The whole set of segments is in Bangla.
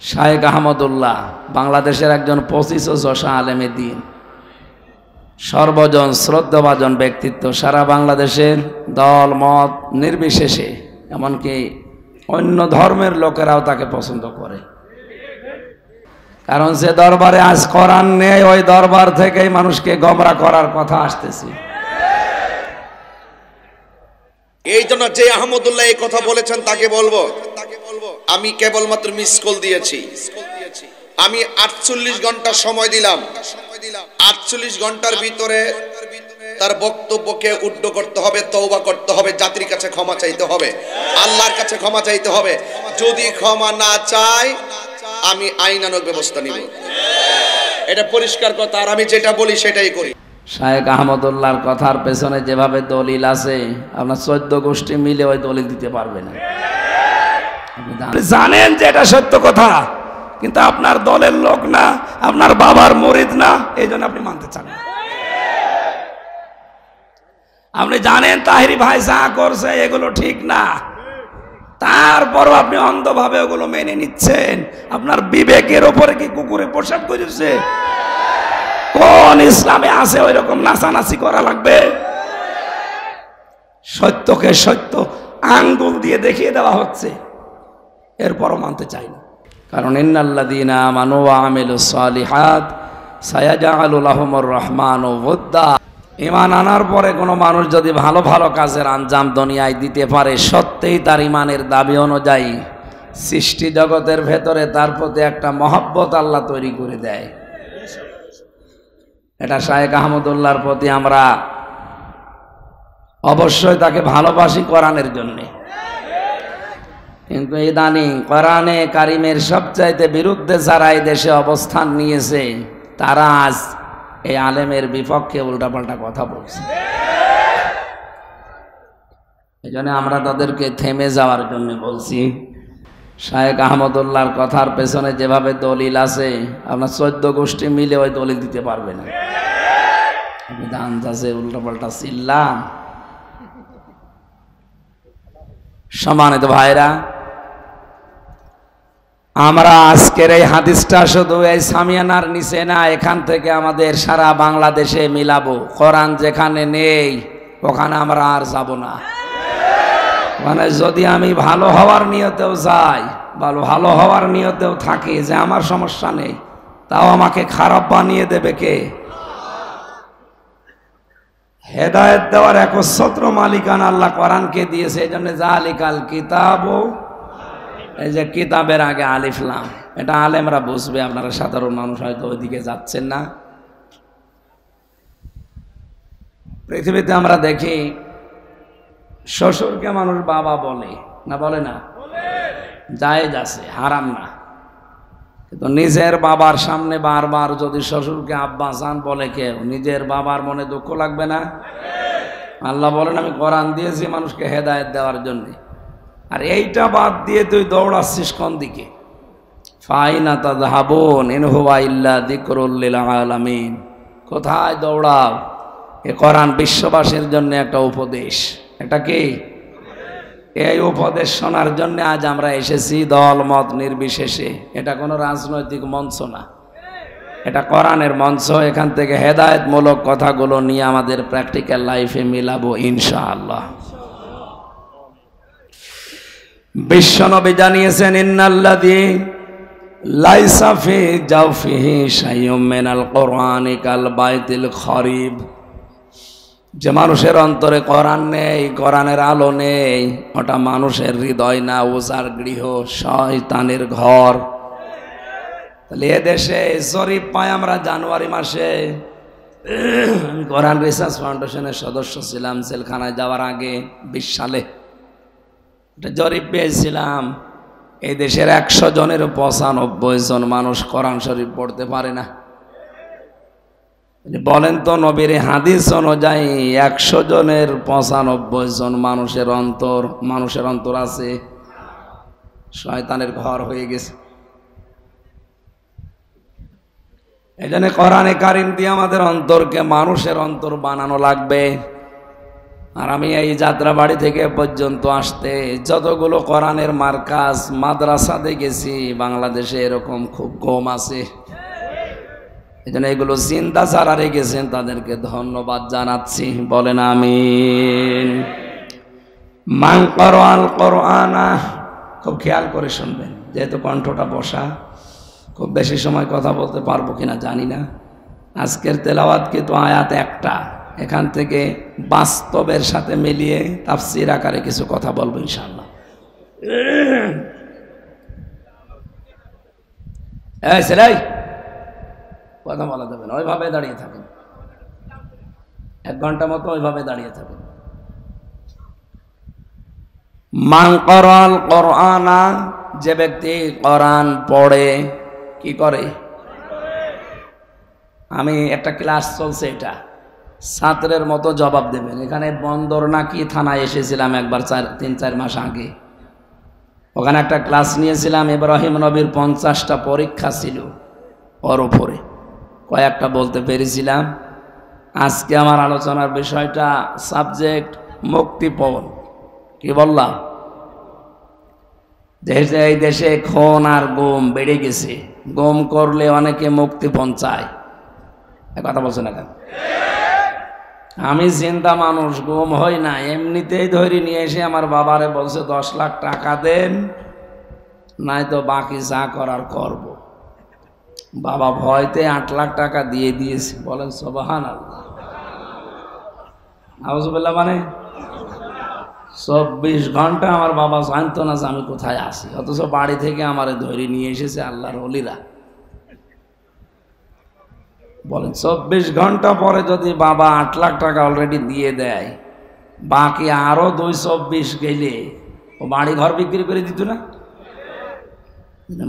শায়েখ আহমদুল্লাহ বাংলাদেশের একজন 25 আলেমে দ্বীন, সর্বজন শ্রদ্ধাভাজন ব্যক্তিত্ব। সারা বাংলাদেশের দল মত নির্বিশেষে এমনকি অন্য ধর্মের লোকেরাও তাকে পছন্দ করে। কারণ যে দরবারে আজ কোরআন নেই, ওই দরবার থেকেই মানুষকে গোমরা করার কথা আসতেছে। এই জন্য যে আহমদুল্লাহ এই কথা বলেছেন তাকে বলবো, আমি কেবলমাত্র মিস কল দিয়েছি। আমি 48 ঘন্টা সময় দিলাম। 48 ঘন্টার ভিতরে তার বক্তব্যকে উড্ড করতে হবে, তওবা করতে হবে, জাতির কাছে ক্ষমা চাইতে হবে, আল্লাহর কাছে ক্ষমা চাইতে হবে। যদি ক্ষমা না চায় আমি আইনানুগ ব্যবস্থা নিব। এটা পরিষ্কার কথা। আর আমি যেটা বলি সেটাই করি। শায়েখ আহমদুল্লাহর কথার পেছনে যেভাবে দলিল আছে, আপনার 14 গোষ্ঠী মিলে ওই দলিল দিতে পারবে না। আপনি জানেন যে এটা সত্য কথা, কিন্তু আপনার দলের লোক না, আপনার বাবার মুরিদ না, এই জন্য আপনি মানতে চান না। আপনি জানেন তাহিরি ভাই যা করছে এগুলো ঠিক না, তারপরও আপনি অন্ধভাবে ওগুলো মেনে নিচ্ছেন। আপনার বিবেকের ওপরে কি কুকুরে প্রসাব করেছে? কোন ইসলামে আছে ওই রকম নাচানাচি করা লাগবে? সত্যকে সত্য আঙ্গুল দিয়ে দেখিয়ে দেওয়া হচ্ছে, এরপরও মানতে চাই না। কারণ ইন্নাল্লাযীনা আমানু ওয়া আমিলুস সালিহাত সায়াজআলু লাহুমুর রহমানু ওয়ুদ্দা। ঈমান আনার পরে কোনো মানুষ যদি ভালো ভালো কাজের আঞ্জাম দুনিয়ায় দিতে পারে, সত্যিই তার ঈমানের দাবি অনুযায়ী সৃষ্টি জগতের ভেতরে তার প্রতি একটা মহব্বত আল্লাহ তৈরি করে দেয়। এটা শায়েখ আহমদুল্লাহর প্রতি আমরা অবশ্যই তাকে ভালোবাসি কোরআনের জন্যে। কিন্তু ইদানিং কোরআনে কারিমের সবচাইতে বিরুদ্ধে যারা এই দেশে অবস্থান নিয়েছে, তারা আজ এই আলেমের বিপক্ষে উল্টাপাল্টা কথা বলছে। এই জন্য আমরা তাদেরকে থেমে যাওয়ার জন্য বলছি। শায়েখ আহমদুল্লাহর কথার পেছনে যেভাবে দলিল আছে, আপনার 14 গোষ্ঠী মিলে ওই দলিল দিতে পারবে না। আপনি ধান চাষে উল্টাপাল্টা চিল্লা। সম্মানিত ভাইরা, আমরা আজকের এই হাদিসটা শুধু এই সামিয়ানার নিচে না, এখান থেকে আমাদের সারা বাংলাদেশে মিলাবো। কোরআন যেখানে নেই ওখানে আমরা আর যাব না। মানে যদি আমি ভালো হওয়ার নিয়তেও যাই, ভালো হওয়ার নিয়তেও থাকি যে আমার সমস্যা নেই, তাও আমাকে খারাপ বানিয়ে দেবে কে? হেদায়েত দেওয়ার একচ্ছত্র মালিকানা আল্লাহ কোরআনকে দিয়েছে। এই জন্য জালিকাল কিতাব, এই যে কিতাবের আগে আলিফ লাম, এটা আলেমরা বুঝবে, আপনারা সাধারণ মানুষ হয়তো ওইদিকে যাচ্ছেন না। পৃথিবীতে আমরা দেখি শ্বশুরকে মানুষ বাবা বলে না, বলে না? জায়েজ আছে, হারাম না। কিন্তু নিজের বাবার সামনে বারবার যদি শ্বশুরকে আব্বা জান বলে কেউ, নিজের বাবার মনে দুঃখ লাগবে না? আল্লাহ বলেন আমি কোরআন দিয়েছি মানুষকে হেদায়েত দেওয়ার জন্য, আর এইটা বাদ দিয়ে তুই দৌড়াচ্ছিস কোন দিকে? ফাইনা তাযহাবুন ইন হুয়া ইল্লা যিকরুল লিল আলামিন। কোথায় দৌড়াও? এ কোরআন বিশ্ববাসীর জন্য একটা উপদেশ। এটা কি? এই উপদেশ শোনার জন্য আজ আমরা এসেছি, দল মত নির্বিশেষে। এটা কোনো রাজনৈতিক মঞ্চ না, এটা কোরআনের মঞ্চ। এখান থেকে হেদায়েতমূলক কথাগুলো নিয়ে আমাদের প্র্যাকটিক্যাল লাইফে মিলাবো ইনশাআল্লাহ। বিশ্বনবী জানিয়েছেন, ইন্নাল্লাযী লাইসা ফি জাওফিহি শাইউম মিনাল কোরআনি কাল বাইতিল খরিব। যে মানুষের অন্তরে কোরআন নেই, কোরআনের আলো নেই, ওটা মানুষের হৃদয় না, ওজার গৃহ, শয়তানের ঘর। তাহলে এদেশে জরিপ পাই আমরা জানুয়ারি মাসে। আমি কোরআন রিসার্চ ফাউন্ডেশনের সদস্য ছিলাম জেলখানায় যাওয়ার আগে 20 সালে। এটা জরিপ পেয়েছিলাম, এই দেশের 100 জনের 95 জন মানুষ কোরআন শরীফ পড়তে পারে না। বলেন তো, নবীর হাদিস অনুযায়ী 100 জনের 95 জন মানুষের অন্তর আছে শয়তানের ঘর হয়ে গেছে। এই জন্য কোরআনে কারিম দিয়ে আমাদের অন্তরকে মানুষের অন্তর বানানো লাগবে। আর আমি এই যাত্রাবাড়ি থেকে পর্যন্ত আসতে যতগুলো কোরআনের মার্কাজ মাদ্রাসা দেখেছি বাংলাদেশে এরকম খুব কম আছে। এই জন্য এগুলো চিন্তা যারা রেখেছেন তাদেরকে ধন্যবাদ জানাচ্ছি, বলেন আমিন। মান ক্বারাআল কুরআনা, খুব খেয়াল করে শুনবেন, যেহেতু কণ্ঠটা বসা, খুব বেশি সময় কথা বলতে পারবো কিনা জানি না। আজকের তেলাওয়াত কিন্তু আয়াত একটা, এখান থেকে বাস্তবের সাথে মিলিয়ে তাফসীর আকারে কিছু কথা বলবো ইনশাআল্লাহ। এই ছেলে, কথা বলা যাবে না, ওইভাবে দাঁড়িয়ে থাকেন, 1 ঘন্টা মতো ওইভাবে দাঁড়িয়ে থাকেন। মান ক্বারাআল কুরআনা, যে ব্যক্তি কোরআন পড়ে, কি করে? আমি একটা ক্লাস চলছে, এটা ছাত্রের মতো জবাব দেবেন। এখানে বন্দর নাকি থানায় এসেছিলাম একবার 3-4 মাস আগে, ওখানে একটা ক্লাস নিয়েছিলাম। ইব্রাহিম নবীর 50টা পরীক্ষা ছিল, ওর উপরে কয়েকটা বলতে পেরেছিলাম। আজকে আমার আলোচনার বিষয়টা সাবজেক্ট মুক্তিপণ। কি বললাম? এই দেশে খুন আর গুম বেড়ে গেছে, গুম করলে অনেকে মুক্তিপণ চায়, কথা বলছে না কেন? আমি চিন্তা মানুষ, গুম হই না, এমনিতেই ধরে নিয়ে এসে আমার বাবারে বলছে 10 লাখ টাকা দেন, নাই তো বাকি যা করার করব। বাবা ভয়তে 8 লাখ টাকা দিয়ে দিয়েছে, বলেন সুবহানাল্লাহ। আউযুবিল্লাহ। মানে 24 ঘন্টা আমার বাবা জানতো না যে আমি কোথায় আছি, অথচ বাড়ি থেকে আমারে ধরে নিয়ে এসেছে আল্লাহর ওলিরা। বলেন 24 ঘন্টা পরে যদি বাবা 8 লাখ টাকা অলরেডি দিয়ে দেয়, বাকি আরো 224 গেলে ও বাড়ি ঘর বিক্রি করে দিত না?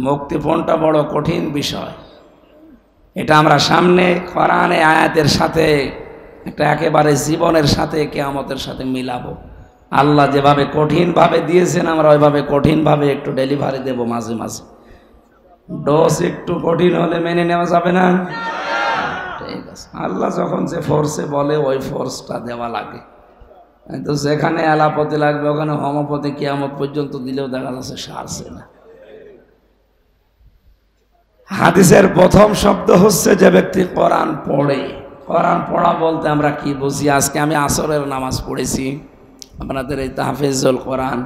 মুক্তিপণটা বড় কঠিন বিষয়। এটা আমরা সামনে কোরআনে আয়াতের সাথে একটা একেবারে জীবনের সাথে কিয়ামতের সাথে মিলাবো। আল্লাহ যেভাবে কঠিনভাবে দিয়েছেন আমরা ওইভাবে কঠিনভাবে একটু ডেলিভারি দেব মাঝে মাঝে। ডোজ একটু কঠিন হলে মেনে নেওয়া যাবে না? ঠিক আছে, আল্লাহ যখন যে ফোর্সে বলে ওই ফোর্সটা দেওয়া লাগে। তো যেখানে এলাপতি লাগবে ওখানে হোমোপতি কিয়ামত পর্যন্ত দিলেও দেখা যাচ্ছে সারছে না। হাদিসের প্রথম শব্দ হচ্ছে যে ব্যক্তি কোরআন পড়ে। কোরআন পড়া বলতে আমরা কি বুঝি? আজকে আমি আসরের নামাজ পড়েছি আপনাদের এই তাহফিজুল কোরআন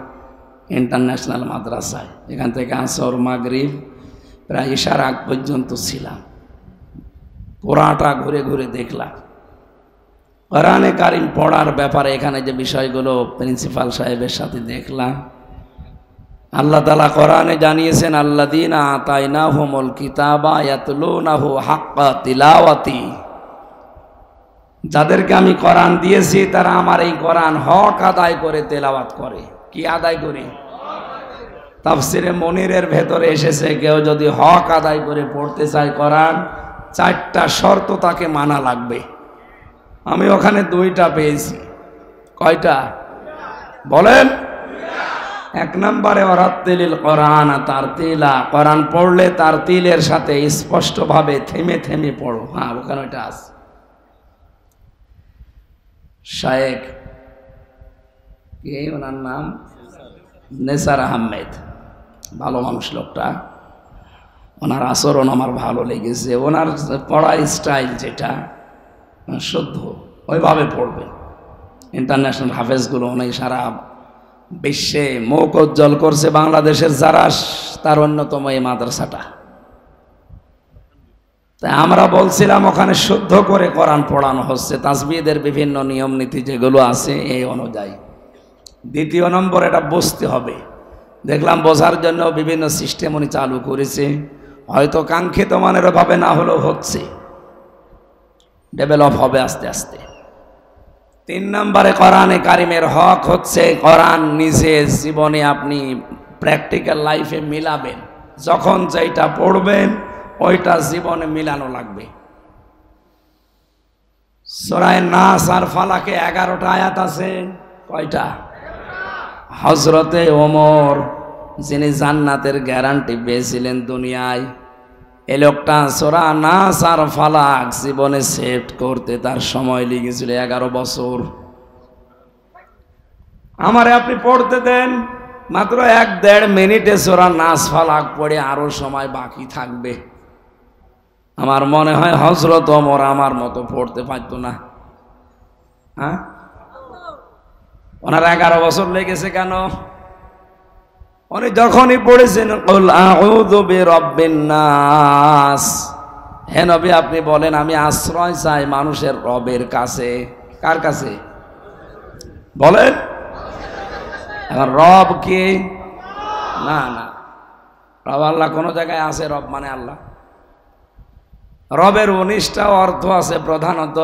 ইন্টারন্যাশনাল মাদ্রাসায়। এখান থেকে আসর মাগরিব প্রায় ইশার আগ পর্যন্ত ছিলাম, পুরাটা ঘুরে ঘুরে দেখলাম। কোরআনে কারিম পড়ার ব্যাপারে এখানে যে বিষয়গুলো প্রিন্সিপাল সাহেবের সাথে দেখলাম, আল্লাহ তাআলা কোরআনে জানিয়েছেন আল্লাযীনা আতাইনাহুমুল কিতাবা ইয়াতলুনাহু হাক্কা তিলাওয়াতি, যাদেরকে আমি কোরআন দিয়েছি তারা আমার এই কোরআন হক আদায় করে তেলাওয়াত করে। কি আদায় করে? তাফসিরে মনিরের ভেতরে এসেছে কেউ যদি হক আদায় করে পড়তে চায় কোরআন, 4টা শর্ত তাকে মানা লাগবে। আমি ওখানে 2টা পেয়েছি। কয়টা বলেন? 1 নম্বরে ওয়ারাত্তিলিল কোরআন তারতিলা, কোরআন পড়লে তার তিলের সাথে স্পষ্টভাবে থেমে থেমে পড়ো। হ্যাঁ, ওখানে ওইটা আছে। শায়েখ কে ওনার নাম? নেসার আহমেদ, ভালো মানুষ লোকটা। ওনার আচরণ আমার ভালো লেগেছে। ওনার পড়ার স্টাইল যেটা শুদ্ধ, ওইভাবে পড়বে। ইন্টারন্যাশনাল হাফেজগুলো অনেক সারা বিশ্বে মুখ উজ্জ্বল করছে। বাংলাদেশের যারা তার অন্যতম এই মাদ্রাসাটা। তাই আমরা বলছিলাম ওখানে শুদ্ধ করে কোরআন পড়ানো হচ্ছে, তাসবিহের বিভিন্ন নিয়ম নীতি যেগুলো আছে এই অনুযায়ী। 2 নম্বর, এটা বুঝতে হবে। দেখলাম বোঝার জন্য বিভিন্ন সিস্টেম উনি চালু করেছে, হয়তো কাঙ্ক্ষিত মানের ভাবে না হলেও হচ্ছে, ডেভেলপ হবে আস্তে আস্তে। 3 নম্বরে কোরআনে কারিমের হক হচ্ছে কোরআন নিজে জীবনে আপনি প্র্যাকটিক্যাল লাইফে মিলাবেন। যখন যেটা পড়বেন ওইটা জীবনে মিলানো লাগবে। সূরা নাস আর ফালাকে 11টা আয়াত আছে। কয়টা? হযরতে ওমর, যিনি জান্নাতের গ্যারান্টি পেয়েছিলেন দুনিয়ায়, এই লোকটা সূরা নাস আর ফালাক জীবনে সেট করতে তার সময় লেগেছিল 11 বছর। আমারে আপনি পড়তে দেন, মাত্র 1-1.5 মিনিটে সূরা নাস ফালাক পড়ে আরো সময় বাকি থাকবে। আমার মনে হয় হযরত ওমর আমার মতো পড়তে পারতো না। হ্যাঁ, ওনার 11 বছর লেগেছে কেন? উনি যখনই পড়েছেন কুল আউযু বিরাব্বিন নাস, হে নবী আপনি বলেন আমি আশ্রয় চাই মানুষের রবের কাছে। কার কাছে বলেন? এখন রব কি? না না, রব আল্লাহ কোন জায়গায় আছে? রব মানে আল্লাহ। রবের 19টা অর্থ আছে। প্রধানত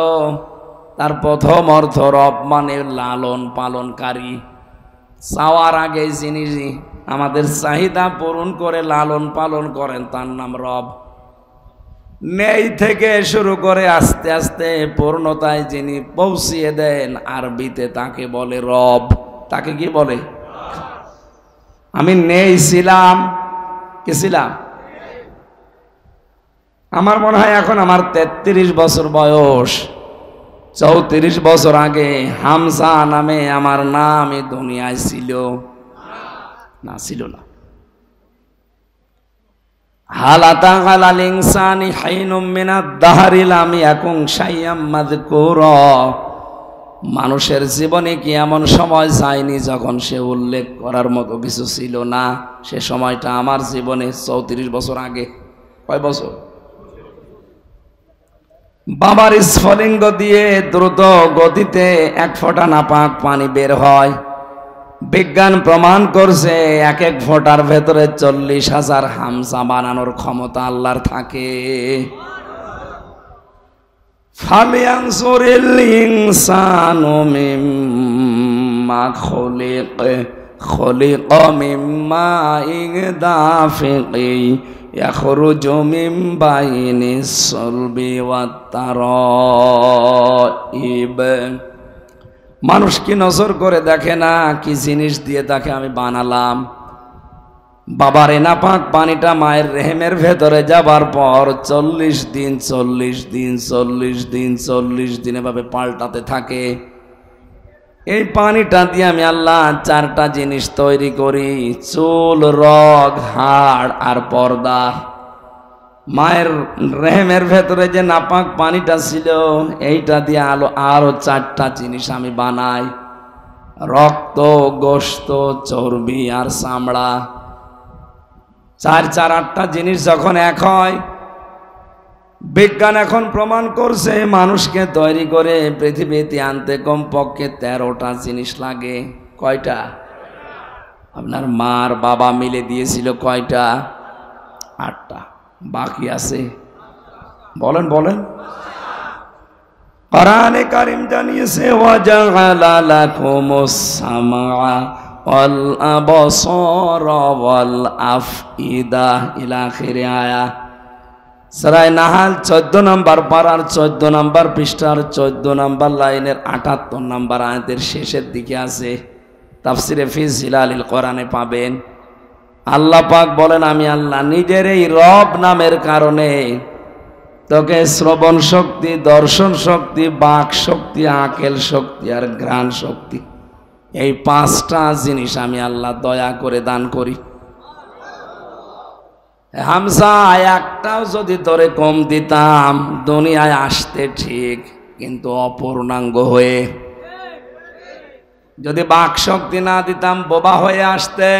তার প্রথম অর্থ রব মানে লালন পালনকারী। চাওয়ার আগে যিনি আমাদের চাহিদা পূরণ করে লালন পালন করেন তার নাম রব। নেই থেকে শুরু করে আস্তে আস্তে পূর্ণতায় যিনি পৌঁছিয়ে দেন, আরবিতে তাকে বলে রব। তাকে কি বলে? আমি নেই ছিলাম, কি ছিলাম? আমার মনে হয় এখন আমার 33 বছর বয়স। 34 বছর আগে হামজা নামে আমার নাম এই দুনিয়ায় ছিল না? ছিল না। হালাতা হালাল ইনসানি হাইনুম মিনাদ দাহরি লাম ইয়াকুন শাইয়াম মাযকুরা। মানুষের জীবনে কি এমন সময় যায়নি যখন সে উল্লেখ করার মতো কিছু ছিল না? সে সময়টা আমার জীবনে 34 বছর আগে। কয় বছর? বাবার স্ফলিঙ্গ দিয়ে দ্রুত গতিতে 1 ফোঁটা নাপাক পানি বের হয়। বিজ্ঞান প্রমাণ করছে 1 ফোঁটার ভেতরে 40,000 হামজা বানানোর ক্ষমতা আল্লাহর থাকে। ফালিয়ানজুরিল ইনসানু মিম্মা খুলিকা মিম্মা দাফিকি ইয়াখরুজু মিন বাইনিস সুলবি ওয়াত তারাইব। মানুষ কি নজর করে দেখে না কি জিনিস দিয়ে তাকে আমি বানালাম? বাবার নাপাক পানিটা মায়ের রেহেমের ভেতরে যাবার পর 40 দিন 40 দিন 40 দিন 40 দিন এভাবে পাল্টাতে থাকে। এই পানিটা দিয়ে আমি আল্লাহ 4টা জিনিস তৈরি করি: চুল, রগ, হাড় আর পর্দা। মায়ের রেহেমের ভেতরে যে নাপাক পানিটা ছিল এইটা দিয়ে আরো 4টা জিনিস আমি বানাই: রক্ত, গোশত, চর্বি আর চামড়া। 4-8টা জিনিস যখন এক হয়, বিজ্ঞান এখন প্রমাণ করছে মানুষকে তৈরি করে পৃথিবীতে আনতে কমপক্ষে 13টা জিনিস লাগে। কয়টা? আপনার মার বাবা মিলে দিয়েছিল কয়টা? 8টা। বাকি আছে? বলেন বলেন। কোরআনে কারীম জানিয়েছে ওয়াজাআলা লাকুমুস সামআ ওয়াল আবসারা ওয়াল আফইদা ইলা আখিরি আয়া। সূরা নাহাল 14 নম্বর পারার 14 নম্বর পৃষ্ঠার 14 নম্বর লাইনের 78 নম্বর আয়াতের শেষের দিকে আছে। তাফসিরে ফি জিলালিল কোরআনে পাবেন। আল্লাহ পাক বলেন আমি আল্লাহ নিজের এই রব নামের কারণে তোকে শ্রবণ শক্তি, দর্শন শক্তি, বাক শক্তি, আকেল শক্তি আর ঘ্রাণ শক্তি, এই 5টা জিনিস আমি আল্লাহ দয়া করে দান করি। হামজা একটাও যদি তোরে কম দিতাম দুনিয়ায় আসতে ঠিক, কিন্তু অপূর্ণাঙ্গ হয়ে। যদি বাক শক্তি না দিতাম বোবা হয়ে আসতে।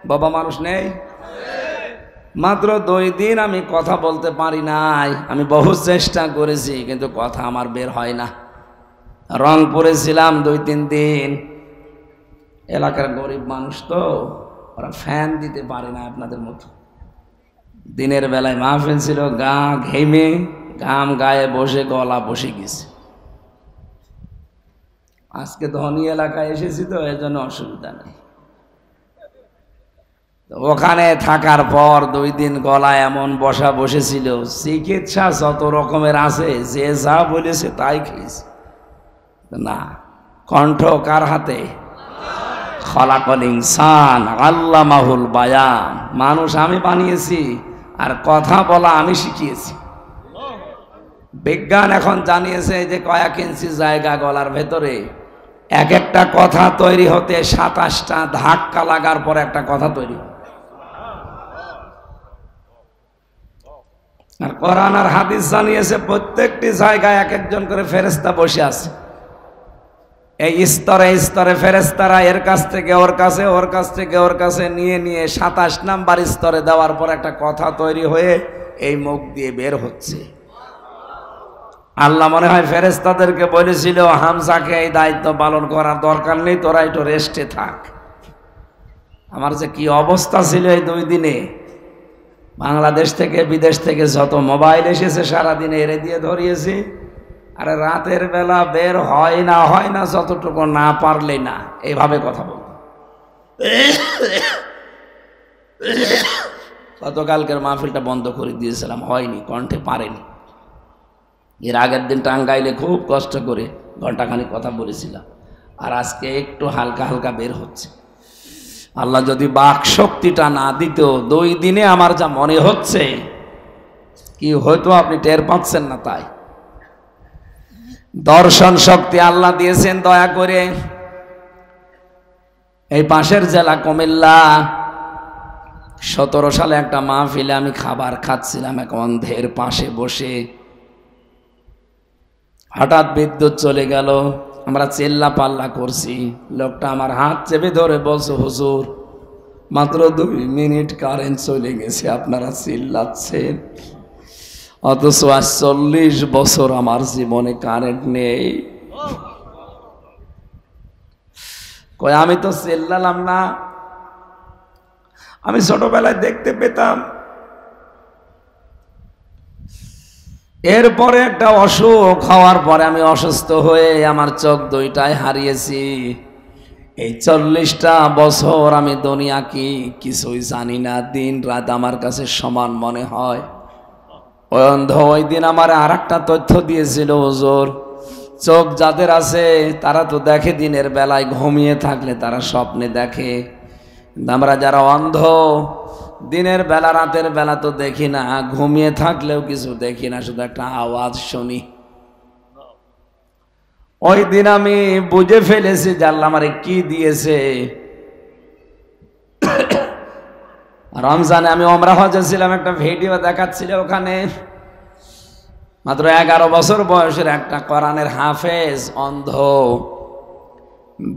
বাবা মানুষ নেই? মাত্র 2 দিন আমি কথা বলতে পারি নাই। আমি বহু চেষ্টা করেছি কিন্তু কথা আমার বের হয় না। রংপুরে ছিলাম 2-3 দিন। এলাকার গরিব মানুষ তো, ওরা ফ্যান দিতে পারে না আপনাদের মতো। দিনের বেলায় মাহফিল ছিল, গা ঘেমে ঘাম গায়ে বসে গলা বসে গেছে। আজকে ধনী এলাকায় এসেছি তো এজন্য অসুবিধা নেই। ওখানে থাকার পর 2 দিন গলা এমন বসা বসেছিল, চিকিৎসা যত রকমের আছে যে যা বলেছে তাই খেয়েছে। না, কণ্ঠ কার হাতে? খলাকল ইনসান আল্লামাহুল বায়ান। মানুষ আমি বানিয়েছি আর কথা বলা আমি শিখিয়েছি। বিজ্ঞান এখন জানিয়েছে যে কয়েক ইঞ্চি জায়গা গলার ভেতরে এক একটা কথা তৈরি হতে 27টা ধাক্কা লাগার পর একটা কথা তৈরি। আর কোরআন আর হাদিস জানিয়েছে প্রত্যেকটি জায়গায় এক একজন করে ফেরেশতা বসে আছে। এই স্তরে স্তরে ফেরেশতারা এর কাছ থেকে ওর কাছে, ওর কাছ থেকে ওর কাছে নিয়ে নিয়ে 27 নাম্বার স্তরে দেওয়ার পর একটা কথা তৈরি হয়ে এই মুখ দিয়ে বের হচ্ছে। আল্লাহ মনে হয় ফেরেশতাদেরকে বলেছিল, হামজাকে এই দায়িত্ব পালন করার দরকার নেই, তোরা একটু রেস্টে থাক। আমার যে কি অবস্থা ছিল এই 2 দিনে, বাংলাদেশ থেকে বিদেশ থেকে যত মোবাইল এসেছে সারাদিনে এরে দিয়ে ধরিয়েছি। আরে রাতের বেলা বের হয় না যতটুকু না পারলে না, এইভাবে কথা বল। গতকালকের মাহফিলটা বন্ধ করে দিয়েছিলাম, হয়নি, কণ্ঠে পারেনি। এর আগের দিন টাঙ্গাইলে খুব কষ্ট করে ঘন্টাখানিক কথা বলেছিলাম, আর আজকে একটু হালকা হালকা বের হচ্ছে। আল্লাহ যদি বাক শক্তিটা না দিত, 2 দিনে আমার যা মনে হচ্ছে কি হয়তো আপনি টের পাচ্ছেন না। তাই দর্শন শক্তি আল্লাহ দিয়েছেন দয়া করে। এই পাশের জেলা কুমিল্লা, 17 সালে একটা মাহফিলে আমি খাবার খাচ্ছিলাম এক অন্ধের পাশে বসে, হঠাৎ বিদ্যুৎ চলে গেল। আমরা চিল্লা পাল্লা করছি, লোকটা আমার হাত চেপে ধরে বলছে, হুজুর মাত্র 2 মিনিট কারেন্ট চলে গেছে, আপনারা চিল্লাচ্ছেন, অথচ আজ 40 বছর আমার জীবনে কারেন্ট নেই। কই আমি তো চিল্লালাম না, আমি ছোটবেলায় দেখতে পেতাম। এরপরে একটা অসুখ হওয়ার পরে আমি অসুস্থ হয়ে আমার চোখ 2টায় হারিয়েছি। এই 40টা বছর আমি দুনিয়া কি কিছুই জানি না, দিন রাত আমার কাছে সমান মনে হয়। ওই অন্ধ ওই দিন আমার আর একটা তথ্য দিয়েছিল, হুজুর চোখ যাদের আছে তারা তো দেখে দিনের বেলায়, ঘুমিয়ে থাকলে তারা স্বপ্নে দেখে। আমরা যারা অন্ধ, দিনের বেলা রাতের বেলা তো দেখি না, ঘুমিয়ে থাকলেও কিছু দেখি না, শুধু একটা আওয়াজ শুনি। ওই দিন আমি বুঝে ফেলেছি যে আল্লাহ আমারে কি দিয়েছে। রমজানে আমি ওমরা হজে ছিলাম, একটা ভিডিও দেখাচ্ছিল, ওখানে মাত্র 11 বছর বয়সের একটা কোরআনের হাফেজ অন্ধ,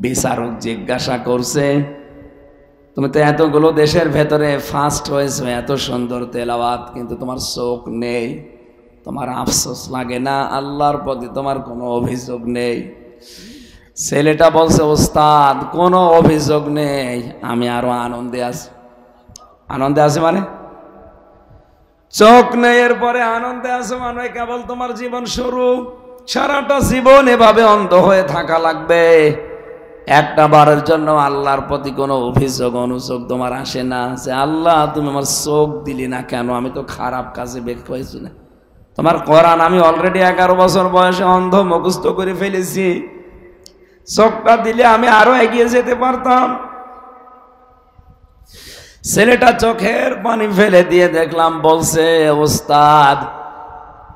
বিচারক জিজ্ঞাসা করছে, তুমি তো এতগুলো দেশের ভেতরে ফার্স্ট হয়েছো, এত সুন্দর তেলাওয়াত, কিন্তু তোমার চোখ নেই, তোমার আফসোস লাগে না? আল্লাহর প্রতি তোমার কোনো অভিযোগ নেই? ছেলেটা বলছে, ওস্তাদ কোনো অভিযোগ নেই, আমি আরো আনন্দে আছি। আনন্দে আছে মানে চোখ নেই, এরপরে আনন্দে আছে মানে কেবল তোমার জীবন শুরু। সারাটা জীবন এভাবে অন্ধ হয়ে থাকা লাগবে। একটা বারের জন্য আল্লাহর প্রতি কোনো অভিযোগ অনুযোগ তোমার আসে না যে আল্লাহ তুমি আমার চোখ দিলি না কেন, আমি তো খারাপ কাজে বের হয়েছি না? তোমার কোরআন আমি অলরেডি 11 বছর বয়সে অন্ধ মুখস্থ করে ফেলেছি, চোখটা দিলে আমি আরো এগিয়ে যেতে পারতাম। ছেলেটা চোখের পানি ফেলে দিয়ে দেখলাম বলছে, ওস্তাদ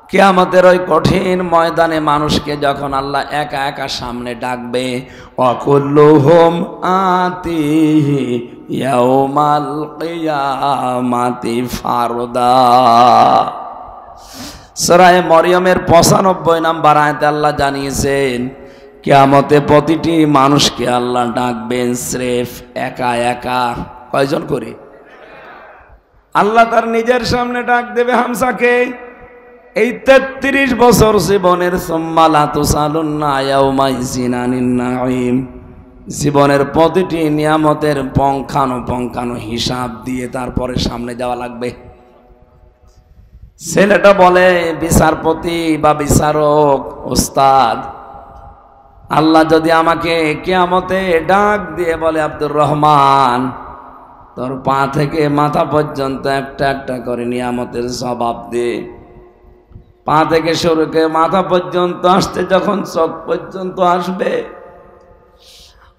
কিয়ামতের ওই কঠিন ময়দানে মানুষকে যখন আল্লাহ একা একা সামনে ডাকবে, ওয়াকুল্লুহুম আতিহি ইয়াউমাল কিয়ামাতি ফারদা। সূরা মরিয়মের 95 নম্বর আয়াতে আল্লাহ জানিয়েছেন, কিয়ামতে প্রতিটি মানুষকে আল্লাহ ডাকবেন স্রেফ একা একা। কয়জন করে? আল্লাহ তার নিজের সামনে ডাক দেবে হামসাকে। এই 33 বছর জীবনের জীবনের প্রতিটি নিয়ামতের পঙ্খানো হিসাব দিয়ে তারপরে সামনে যাওয়া লাগবে। ছেলেটা বলে, বিচারপতি বা বিচারক, ওস্তাদ আল্লাহ যদি আমাকে কিয়ামতে ডাক দিয়ে বলে, আব্দুর রহমান তোর পা থেকে মাথা পর্যন্ত একটা একটা করে নিয়ামতের জবাব দে, পা থেকে শুরু করে মাথা পর্যন্ত আসতে যখন চোখ পর্যন্ত আসবে,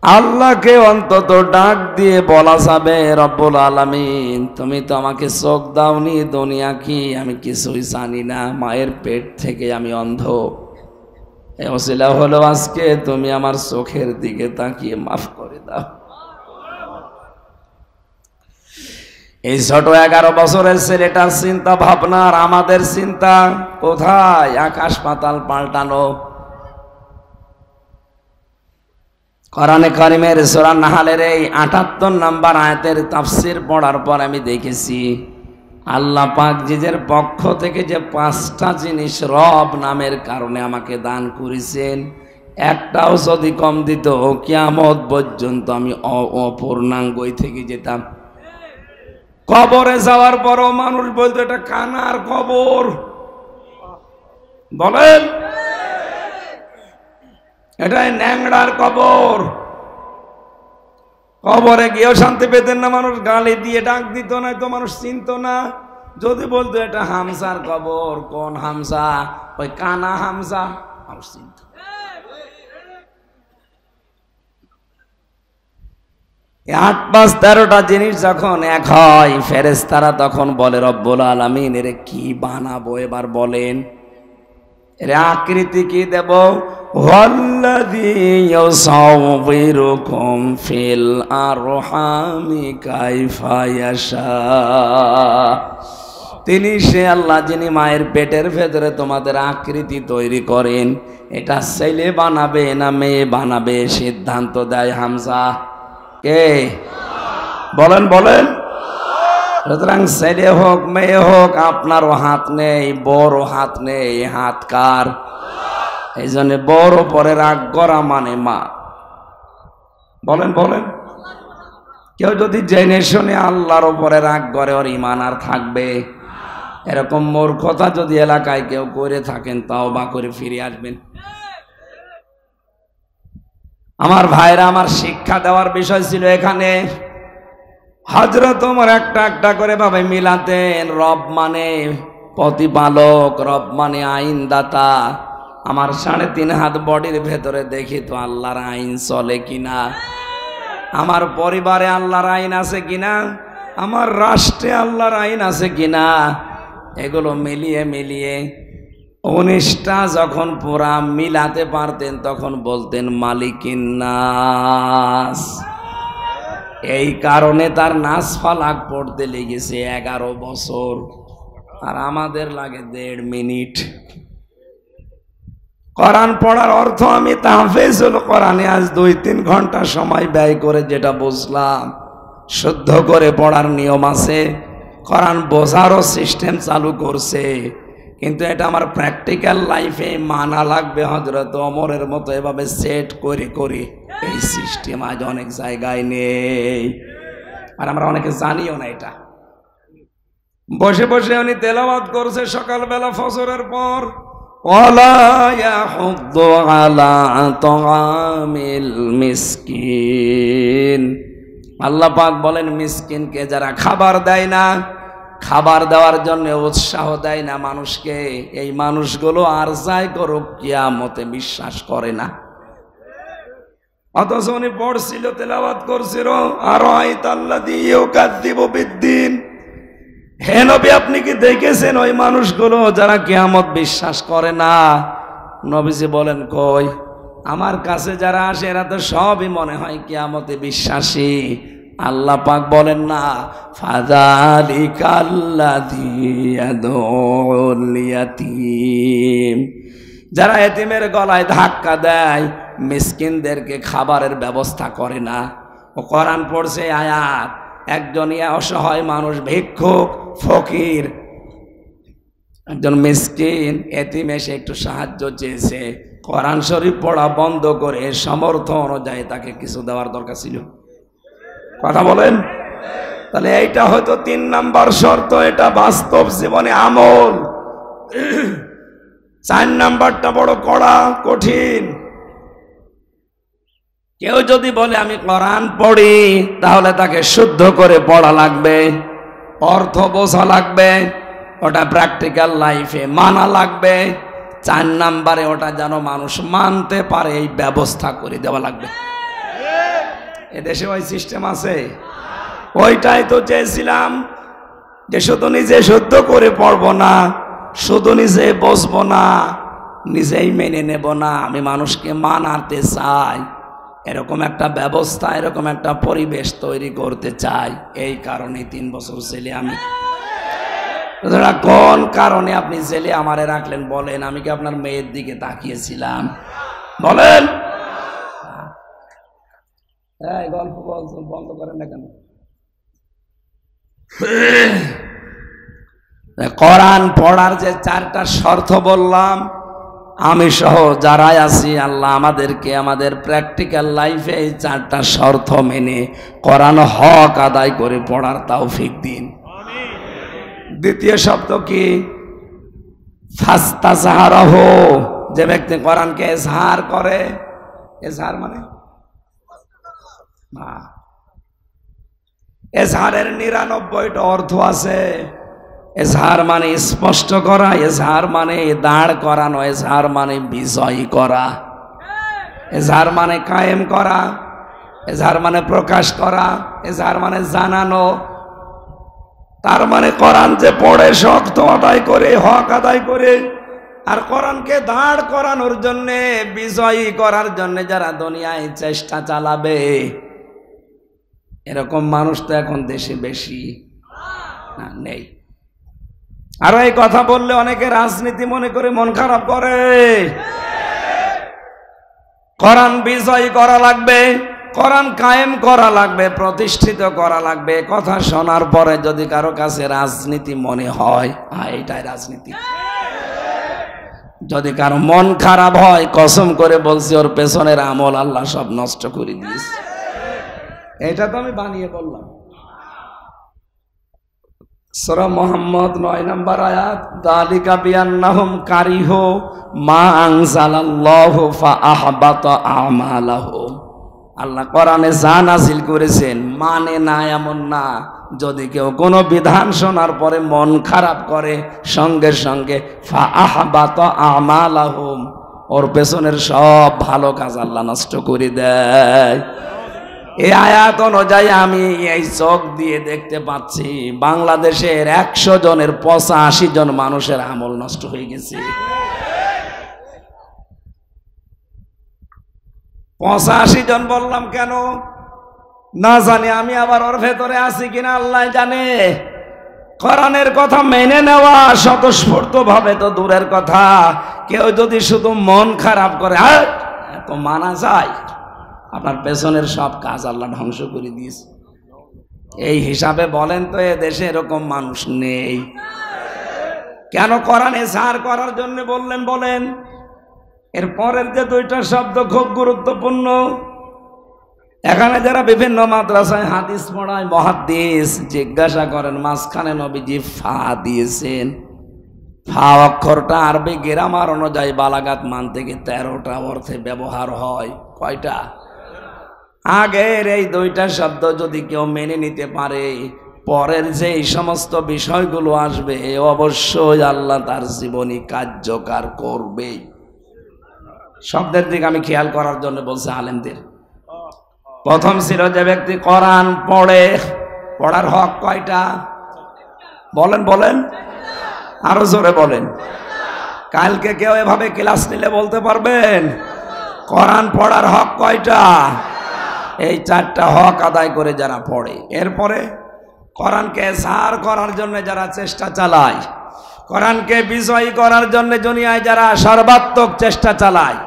আল্লাহকে অন্তত ডাক দিয়ে বলা যাবে, রব্বুল আলামিন তুমি তো আমাকে চোখ দাওনি, দুনিয়া কি আমি কিছুই জানি না, মায়ের পেট থেকে আমি অন্ধ, এই ওসিলা হলো আজকে তুমি আমার চোখের দিকে তাকিয়ে মাফ করে দাও। এই ছোট 11 বছরের ছেলেটার চিন্তা ভাবনা আর আমাদের চিন্তা কোথায়? আকাশ পাতাল পাল্টানো। কোরআনে কারিমের সূরা নাহলের এই 78 নম্বর আয়াতের তাফসীর পড়ার পর আমি দেখেছি আল্লাহ পাক নিজের পক্ষ থেকে যে 5টা জিনিস রব নামের কারণে আমাকে দান করেছেন, একটাও যদি কম দিত কিয়ামত পর্যন্ত আমি অপূর্ণাঙ্গই থেকে যেতাম। কবরে যাওয়ার পরও মানুষ বলতো এটা কানার কবর, বলেন এটাই ন্যাংড়ার কবর। কবরে গিয়েও শান্তি পেতেন না, মানুষ গালি দিয়ে ডাক দিত না, তো মানুষ চিনত না। যদি বলতো এটা হামসার কবর, কোন হামসা? ওই কানা হামসা, মানুষ চিনত। 8, 5, 13টা জিনিস যখন এক হয়, ফেরেশতারা তখন বলে রব্বুল আলামিন এর কি বানাবো এবার বলেন, এর আকৃতি কি দেব? ওয়াল্লাযী ইউসাউবিরুকুম ফিল আরহামি কাইফা ইয়াশা। তিনি সে আল্লাহ যিনি মায়ের পেটের ভেতরে তোমাদের আকৃতি তৈরি করেন, এটা ছেলে বানাবে না মেয়ে বানাবে সিদ্ধান্ত দেয় হামজা। কে বলেন বলেন? সুতরাং ছেলে হোক মেয়ে হোক আপনারও হাত নেই, বড় হাত নেই, হাত কার? এই জন্য বড় পরে রাগ করা মানে মা। বলেন বলেন? কেউ যদি জেনে শুনে আল্লাহর উপরে রাগ করে ওর ঈমান আর থাকবে? এরকম মূর্খতা যদি এলাকায় কেউ করে থাকেন তওবা করে ফিরে আসবেন। আমার ভাইরা, আমার শিক্ষা দেওয়ার বিষয় ছিল এখানে। হযরত ওমর একটা একটা করে ভাবে মিলাতেন। রব মানে প্রতিপালক, রব মানে আইনদাতা। আমার 3.5 হাত বডির ভেতরে দেখি তো আল্লাহর আইন চলে কিনা, আমার পরিবারে আল্লাহর আইন আছে কিনা, আমার রাষ্ট্রে আল্লাহর আইন আছে কিনা, এগুলো মিলিয়ে মিলিয়ে 19টা যখন পুরা মিলাতে পারতেন তখন বলতেন মালিকিন নাস। এই কারণে তার নাস ফালাক পড়তে লেগেছে 11 বছর, আর আমাদের লাগে 1.5 মিনিট। কোরআন পড়ার অর্থ আমি তাহফিজুল কোরআনে আজ 2-3 ঘন্টা সময় ব্যয় করে যেটা বুঝলাম, শুদ্ধ করে পড়ার নিয়ম আছে, কোরআন বোঝারও সিস্টেম চালু করছে, কিন্তু এটা আমার প্র্যাকটিক্যাল লাইফে মানা লাগবে। হযরত ওমরের মতো এভাবে সেট করে করে এই সিস্টেম আজ অনেক জায়গায় নেই, আর আমরা অনেকে জানিও না এটা। বসে বসে উনি তেলাওয়াত করছে সকালবেলা ফজরের পর, ওয়ালা ইয়াহুদ্দু আলা তাআমিল মিসকিন। আল্লাহ পাক বলেন মিসকিনকে যারা খাবার দেয় না, খাবার দেওয়ার জন্য উৎসাহ দেয় না মানুষকে, এই মানুষগুলো আর যাই করুক কিয়ামতে বিশ্বাস করে না। অথচ উনি পড়ছিল, তেলাওয়াত করছিল, আরাআইতাল্লাযী ইউকাযযিবু বিদ্দীন। হে নবী, আপনি কি দেখেছেন ওই মানুষগুলো যারা কিয়ামত বিশ্বাস করে না? নবীজি বলেন কই, আমার কাছে যারা আসে এরা তো সবই মনে হয় কিয়ামতে বিশ্বাসী। আল্লাহ পাক বলেন না ফাযালিকাল্লাযী ইয়াদউল ইয়াতীম, যারা এতিমের গলায় ধাক্কা দেয়, মিসকিনদেরকে খাবারের ব্যবস্থা করে না। ও কোরআন পড়ছে আয়াত, একজন অসহায় মানুষ, ভিক্ষুক, ফকির, একজন মিসকিন এতিম এসে একটু সাহায্য চেয়েছে, কোরআন শরীফ পড়া বন্ধ করে সামর্থ্য অনুযায়ী তাকে কিছু দেওয়ার দরকার ছিল। কথা বলেন? তাহলে এইটা হয়তো 3 নাম্বার শর্ত, এটা বাস্তব জীবনে আমল। 4 নাম্বারটা বড় কড়া, কঠিন। কেউ যদি বলে আমি কোরআন পড়ি, তাহলে তাকে শুদ্ধ করে পড়া লাগবে, অর্থ বোঝা লাগবে, ওটা প্র্যাকটিক্যাল লাইফে মানা লাগবে। 4 নাম্বারে ওটা যেন মানুষ মানতে পারে এই ব্যবস্থা করে দেওয়া লাগবে। এদেশে ওই সিস্টেম আছে? ওইটাই তো চেয়েছিলাম, যে শুধু নিজে শুদ্ধ করে পড়বো না, শুধু নিজে বসবো না, নিজেই মেনে নেব না, আমি মানুষকে মানাতে চাই, এরকম একটা ব্যবস্থা, এরকম একটা পরিবেশ তৈরি করতে চাই। এই কারণে 3 বছর ছেলে আমি। কোন কারণে আপনি ছেলে আমারে রাখলেন বলেন? আমি কি আপনার মেয়ের দিকে তাকিয়েছিলাম? বলেন। এই গল্প বন্ধ করেন না কেন? কোরআন পড়ার যে 4টা শর্ত বললাম, আমি সহ যারাই আছি, আল্লাহ আমাদেরকে আমাদের প্র্যাকটিক্যাল লাইফে এই 4টা শর্ত মেনে কোরআন হক আদায় করে পড়ার তৌফিক দিন। দ্বিতীয় শব্দ কি? ফাস্তাজহারাহু, যে ব্যক্তি কোরআনকে ইজহার করে। ইজহার মানে এজহারের 99টা অর্থ আছে। এজহার মানে স্পষ্ট করা, এজহার মানে দাঁড় করানো, এজহার মানে বিজয়ী করা, এজহার মানে কায়েম করা, এজহার মানে প্রকাশ করা, এজহার মানে জানানো। তার মানে কোরআন যে পড়ে শক্ত আদায় করে, হক আদায় করে, আর কোরআনকে দাঁড় করানোর জন্য, বিজয়ী করার জন্য যারা দুনিয়ায় চেষ্টা চালাবে, এরকম মানুষ তো এখন দেশে বেশি না, নেই। আর এই কথা বললে অনেকে রাজনীতি মনে করে মন খারাপ করে। কোরআন বিজয়ী করা লাগবে, কোরআন কায়েম করা লাগবে, প্রতিষ্ঠিত করা লাগবে। কথা শোনার পরে যদি কারো কাছে রাজনীতি মনে হয়, এইটাই রাজনীতি। যদি কারো মন খারাপ হয়, কসম করে বলছি ওর পেছনের আমল আল্লাহ সব নষ্ট করে দিয়েছে। এটা তো আমি বানিয়ে বললাম। সূরা মুহাম্মদ 9 নম্বর আয়াত, যালিকা বিআন্নাহুম কারিহু মা আনজালাল্লাহু ফাআহবাতা আমালাহুম। আল্লাহ কোরআনে যা নাযিল করেছেন মানে না এমন না। যদি কেউ কোনো বিধান শোনার পরে মন খারাপ করে, সঙ্গে সঙ্গে ফাআহবাতা আমালাহুম, ওর পেছনের সব ভালো কাজ আল্লাহ নষ্ট করে দেয়। এই আয়াত অনুযায়ী আমি এই চোখ দিয়ে দেখতে পাচ্ছি বাংলাদেশের 100 জনের 85 জন মানুষের আমল নষ্ট হয়ে গেছে। 85 জন বললাম কেন না জানি, আমি আবার ওর ভেতরে আছি কিনা আল্লাহ জানে। কোরআনের কথা মেনে নেওয়া স্বতঃস্ফূর্ত ভাবে তো দূরের কথা, কেউ যদি শুধু মন খারাপ করে, এত মানা যায়? আপনার পেছনের সব কাজ আল্লাহ ধ্বংস করে দিয়েছে। এই হিসাবে বলেন তো এ দেশে এরকম মানুষ নেই কেন? কোরআনে ইজহার করার জন্য বললেন, বলেন। এর পরের যে 2টা শব্দ খুব গুরুত্বপূর্ণ। এখানে যারা বিভিন্ন মাদ্রাসায় হাদিস পড়ায়, মুহাদ্দিস, জিজ্ঞাসা করেন মাঝখানে নবীজি ফা দিয়েছেন। ফা অক্ষরটা আরবি গ্রামার অনুযায়ী বালাগাত মান থেকে 13টা অর্থে ব্যবহার হয়। কয়টা? আগের এই 2টা শব্দ যদি কেউ মেনে নিতে পারে, পরের যে এই সমস্ত বিষয়গুলো আসবে অবশ্যই আল্লাহ তার জীবনী কার্যকর করবে। শব্দের দিকে আমি খেয়াল করার জন্য বলছি আলেমদের। প্রথম ছিল যে ব্যক্তি কোরআন পড়ে, পড়ার হক কয়টা? বলেন বলেন, আরো জোরে বলেন। কালকে কেউ এভাবে ক্লাস নিলে বলতে পারবেন কোরআন পড়ার হক কয়টা? এই 4টা হক আদায় করে যারা পড়ে, এরপরে কোরআনকে ইজহার করার জন্য যারা চেষ্টা চালায়, কোরআনকে বিজয়ী করার জন্য দুনিয়ায় যারা সর্বাত্মক চেষ্টা চালায়,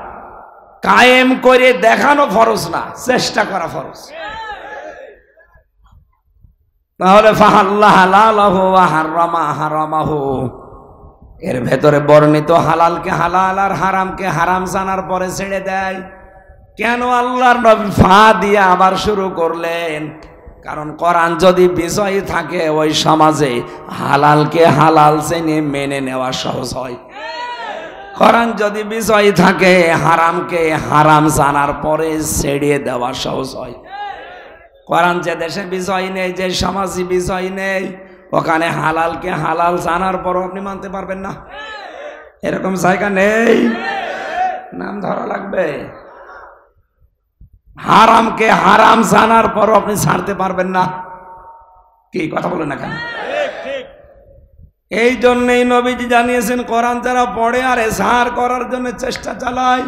কায়েম করে দেখানো ফরজ না, চেষ্টা করা ফরজ। তাহলে ফাহাল্লা হালালাহু ওয়া হারামা হারামাহু, এর ভেতরে বর্ণিত হালালকে হালাল আর হারামকে হারাম জানার পরে ছেড়ে দেয়। কেন আল্লাহর নবী ফা দিয়ে আবার শুরু করলেন? কারণ কোরআন যদি বিজয়ী থাকে ওই সমাজে হালালকে হালাল জেনে মেনে নেওয়া সহজ হয়। কোরআন যদি বিজয়ী থাকে হারামকে হারাম জানার পরে ছেড়ে দেওয়া সহজ হয়। কোরআন যে দেশে বিজয়ী নেই, যে সমাজে বিজয়ী নেই, ওখানে হালালকে হালাল জানার পরও আপনি মানতে পারবেন না। এরকম জায়গা নেই, নাম ধরা লাগবে। হারামকে হারাম জানার পরও আপনি ছাড়তে পারবেন না। কি কথা বলেন না কেন? এই জন্যই নবীজি জানিয়েছেন, কোরআন যারা পড়ে আর এজহার করার জন্য চেষ্টা চালায়,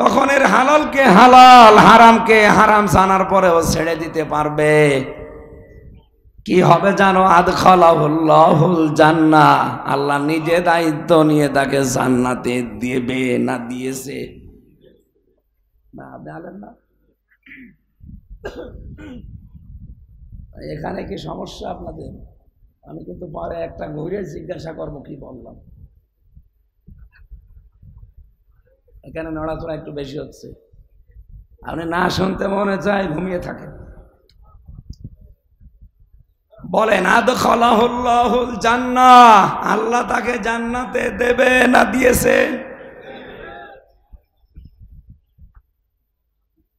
তখন এর হালালকে হালাল, হারামকে হারাম জানার পরেও ছেড়ে দিতে পারবে। কি হবে জানো? আদখালাহুল্লাহুল জান্নাহ, আল্লাহ নিজে দায়িত্ব নিয়ে তাকে জান্নাতে দেবে। না দিয়েছে না বলেন না? এখানে কি সমস্যা আপনাদের? আমি কিন্তু পরে একটা ঘুরে জিজ্ঞাসা করবো কি বললাম। এখানে নড়াচড়া একটু বেশি হচ্ছে, আপনি না শুনতে মনে চায় ঘুমিয়ে থাকেন। বলেন আদখালাহুল্লাহুল জান্নাহ, আল্লাহ তাকে জান্নাতে দেবে না দিয়েছে?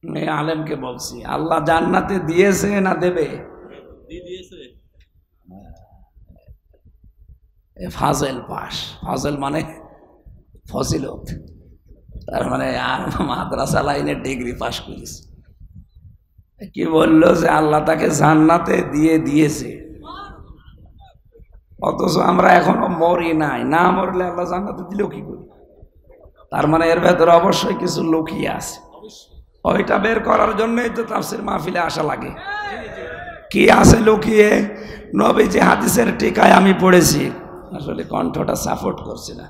আমি আলেমকে বলছি, আল্লাহ জান্নাতে দিয়েছে না দেবে? ফাজেল পাস, ফাজেল মানে ফজিলত, তার মানে আর মাদ্রাসা লাইনে ডিগ্রি পাস করিস। কি বললো যে আল্লাহ তাকে জান্নাতে দিয়ে দিয়েছে, অথচ আমরা এখনো মরি নাই। না মরলে আল্লাহ জান্নাতে দিলেও কি করি? তার মানে এর ভেতরে অবশ্যই কিছু লুকিয়ে আছে। ওইটা বের করার জন্যই তো তাফসীর মাহফিলে আসা লাগে। কি আছে লুকিয়ে? নবীজি হাদিসের টিকায় আমি পড়েছি, আসলে কণ্ঠটা সাপোর্ট করছে না,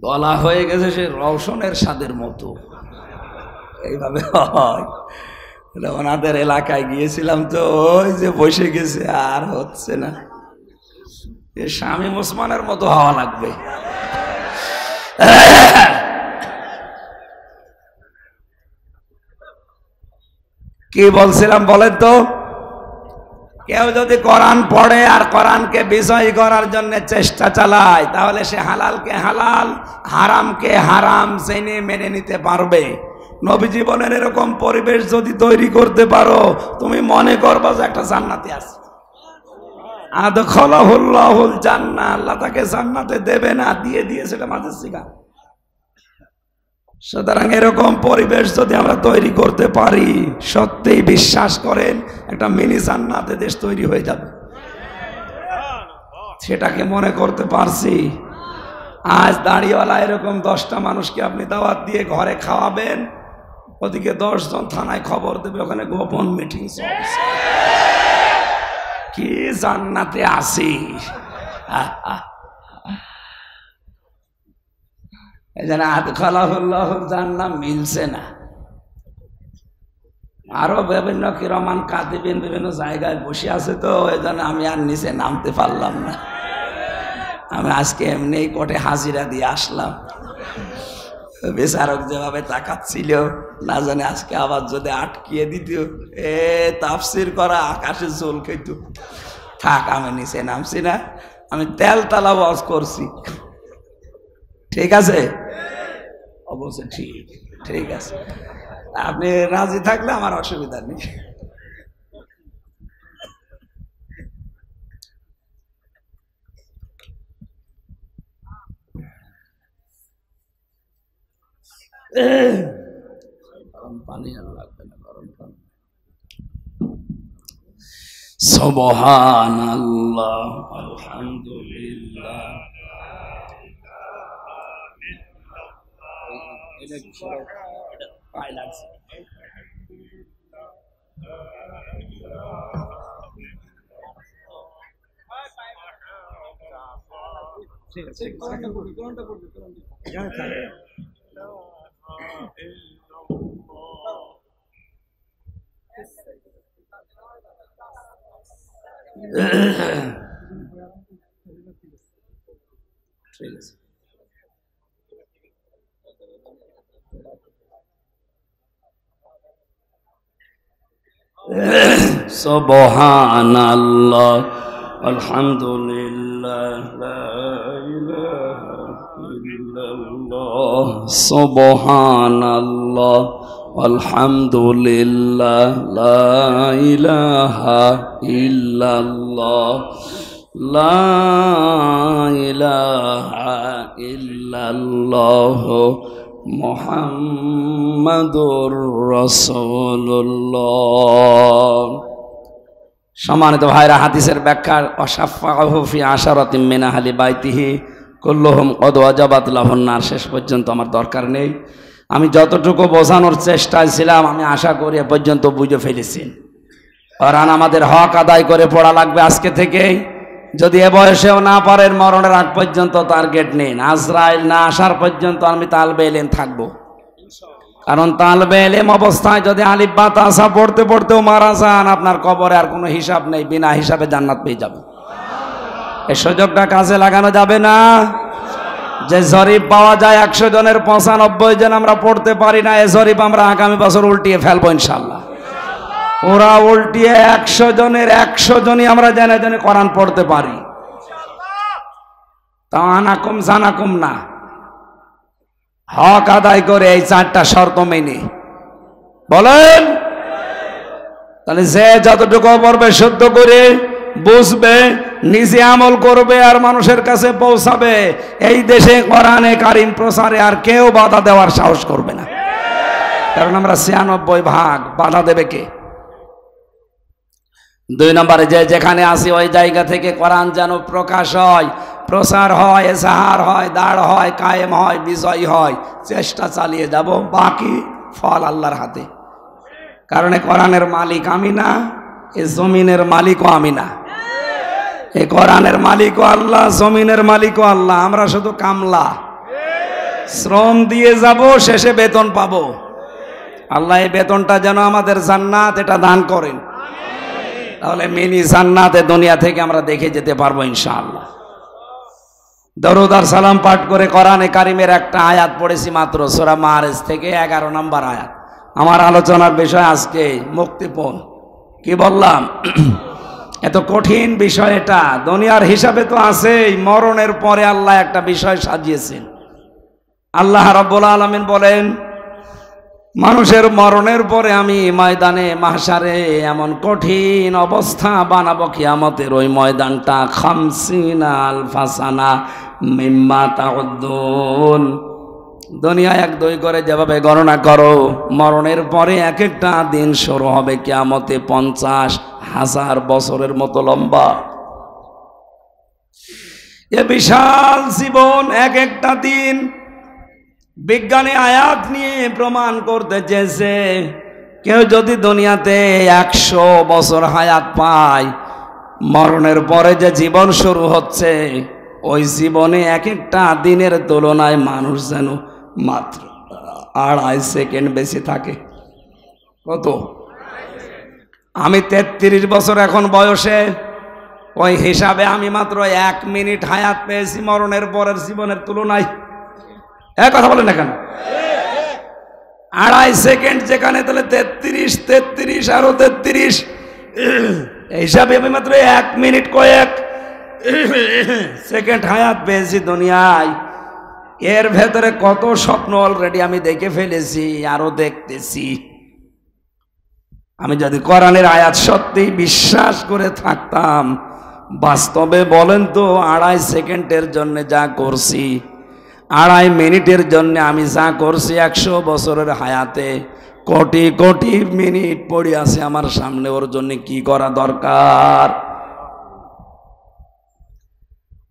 গলা হয়ে গেছে সে রওশনের স্বাদের মতো, এইভাবে হয়। ওনাদের এলাকায় গিয়েছিলাম তো, ওই যে বসে গেছে, আর হচ্ছে না, শামীম ওসমানের মতো হওয়া লাগবে। কি বলছিলাম বলেন তো? কেউ যদি কোরআন পড়ে আর কোরআনকে বিজয়ী করার জন্য চেষ্টা চালায়, তাহলে সে হালালকে হালাল, হারামকে হারাম জেনে মেনে নিতে পারবে। নবীজি বলেন, এরকম পরিবেশ যদি তৈরি করতে পারো, তুমি মনে করবা যে একটা জান্নাতে আছে। আদখালাহুল্লাহুল জান্নাহ, আল্লাহ তাকে জান্নাতে দেবে না দিয়ে দিয়েছে, এটা মাঝে শিখা। সুতরাং এরকম পরিবেশ যদি আমরা তৈরি করতে পারি, সত্যিই বিশ্বাস করেন একটা মিনি জান্নাতে দেশ তৈরি হয়ে যাবে। সেটাকে মনে করতে পারছি। আজ দাড়িওয়ালা এরকম 10টা মানুষকে আপনি দাওয়াত দিয়ে ঘরে খাওয়াবেন, ওদিকে 10 জন থানায় খবর দেবে, ওখানে গোপন মিটিং চলছে, কি জান্নাতে আসি। এই জন্য আদখালাহুল্লাহুল জান্নাহ মিলছে না। আরো বিভিন্ন কিরামান কাতিবিন বিভিন্ন জায়গায় বসে আছে, তো এই জন্য আমি আর নিচে নামতে পারলাম না। আমি আজকে এমনি কোর্টে হাজিরা দিয়ে আসলাম। বিচারক যেভাবে তাকাচ্ছিল, না জানে আজকে আবার যদি আটকিয়ে দিত, তাফসির করা আকাশে জল খেত। থাক, আমি নিচে নামছি না, আমি তেল তালা ওয়াজ করছি। ঠিক আছে? অবশ্যই ঠিক, ঠিক আছে। আপনি রাজি থাকলে আমার অসুবিধা নেই। গরম পানি আর লাগবে না, গরম পানি। সুবহানাল্লাহ, আলহামদুলিল্লাহ। পায়ে লাগছে। ঠিক আছে, ঠিক আছে। সুবহানাল্লাহ, আলহামদুলিল্লাহ, লা ইলাহা ইল্লাল্লাহ। সুবহানাল্লাহ, আলহামদুলিল্লাহ, লা ইলাহা ইল্লাল্লাহ, লা ইলাহা ইল্লাল্লাহ, মুহাম্মাদুর রাসূলুল্লাহ। সম্মানিত ভাইরা, হাদিসের ব্যাখ্যা ওয়াসাফাহু ফি আশারাতিন মিন আহলি বাইতিহি কুল্লুহুম কদ ওয়াজাবাত লাহুন নার, শেষ পর্যন্ত আমার দরকার নেই। আমি যতটুকু বোঝানোর চেষ্টায় ছিলাম আমি আশা করি এ পর্যন্ত বুঝে ফেলেছি। কোরআন আমাদের হক আদায় করে পড়া লাগবে আজকে থেকেই। যদি এ বয়সেও না পারেন, মরণের আগ পর্যন্ত টার্গেট নিন। আজরাইল না আসার পর্যন্ত আমি তালবে ইলম থাকবো। কারণ তালবে ইলম অবস্থায় যদি আলিফ বা তাসা পড়তে পড়তেও মারা যান, আপনার কবরে আর কোনো হিসাব নেই, বিনা হিসাবে জান্নাত পেয়ে যাবেন। এই সুযোগটা কাজে লাগানো যাবে না? যে জরিপ পাওয়া যায় 100 জনের 95 জন আমরা পড়তে পারি না, এই জরিপ আমরা আগামী বছর উল্টিয়ে ফেলবো ইনশাল্লাহ। ওরা উল্টিয়ে 100 জনের 100 জনই আমরা জেনে জেনে কোরআন পড়তে পারি। তা আনাকুম জানাকুম না, হক আদায় করে এই 4টা শর্ত মেনে বলেন। তাহলে যে যতটুকু পড়বে শুদ্ধ করে বুঝবে, নিজে আমল করবে আর মানুষের কাছে পৌঁছাবে, এই দেশে কোরআনে কারিম প্রচারে আর কেউ বাধা দেওয়ার সাহস করবে না। কারণ আমরা 96 বাধা দেবে কে? 2 নম্বরে যে যেখানে আসি ওই জায়গা থেকে কোরআন যেন প্রকাশ হয়, প্রচার হয়, এজাহার হয়, দাঁড় হয়, কায়েম হয়, বিজয় হয়। চেষ্টা চালিয়ে যাব, বাকি ফল আল্লাহর হাতে। কারণ এই কোরআনের মালিক আমি না, এই জমিনের মালিকও আমি না। এই কোরআনের মালিকও আল্লাহ, জমিনের মালিকও আল্লাহ। আমরা শুধু কামলা, শ্রম দিয়ে যাব, শেষে বেতন পাবো। আল্লাহ এই বেতনটা যেন আমাদের জান্নাত এটা দান করেন। তাহলে মিনি জান্নাতে দুনিয়া থেকে আমরা দেখে যেতে পারবো ইনশাআল্লাহ। দরুদ আর সালাম পাঠ করে কোরআনে কারিমের একটা আয়াত পড়েছি মাত্র, সূরা মাআরিজ থেকে 11 নম্বর আয়াত। আমার আলোচনার বিষয় আজকে মুক্তিপণ। কি বললাম? এত কঠিন বিষয় এটা। দুনিয়ার হিসাবে তো আছেই, মরণের পরে আল্লাহ একটা বিষয় সাজিয়েছেন। আল্লাহ রাব্বুল আলামিন বলেন, মানুষের মরণের পরে আমি ময়দানে মাহশারে এমন কঠিন অবস্থা বানাবো, কিয়ামতের ওই ময়দানটা 50 আলফা সানা মিম্মা তাউদ্দুন। দুনিয়া 1-2 করে যেভাবে গণনা করো, মরণের পরে এক একটা দিন শুরু হবে কিয়ামতে 50,000 বছরের মতো লম্বা। এ বিশাল জীবন, এক একটা দিন। বিজ্ঞানী আয়াত নিয়ে প্রমাণ করতে চেয়েছে, কেউ যদি দুনিয়াতে 100 বছর হায়াত পায়, মরণের পরে যে জীবন শুরু হচ্ছে, ওই জীবনে এক একটা দিনের তুলনায় মানুষ যেন মাত্র 2.5 সেকেন্ড বেশি থাকে। কত? আমি 33 বছর এখন বয়সে, ওই হিসাবে আমি মাত্র 1 মিনিট হায়াত পেয়েছি মরণের পরের জীবনের তুলনায়। কথা বলেন না কেন? 2.5 সেকেন্ড যেখানে, তাহলে 33 আরো 33, এই হিসাবে আমি মাত্র 1 মিনিট কয়েক সেকেন্ড হায়াত পেয়েছি দুনিয়ায়। এর ভেতরে কত স্বপ্ন অলরেডি আমি দেখে ফেলেছি, আরো দেখতেছি। আমি যদি কোরআনের আয়াত সত্যি বিশ্বাস করে থাকতাম, বাস্তবে বলেন তো 2.5 সেকেন্ডের জন্য যা করছি, 2.5 মিনিটের জন্য আমি যা করছি, 100 বছরের হায়াতে কোটি কোটি মিনিট পড়ে আছে আমার সামনে। ওর জন্য কি করা দরকার?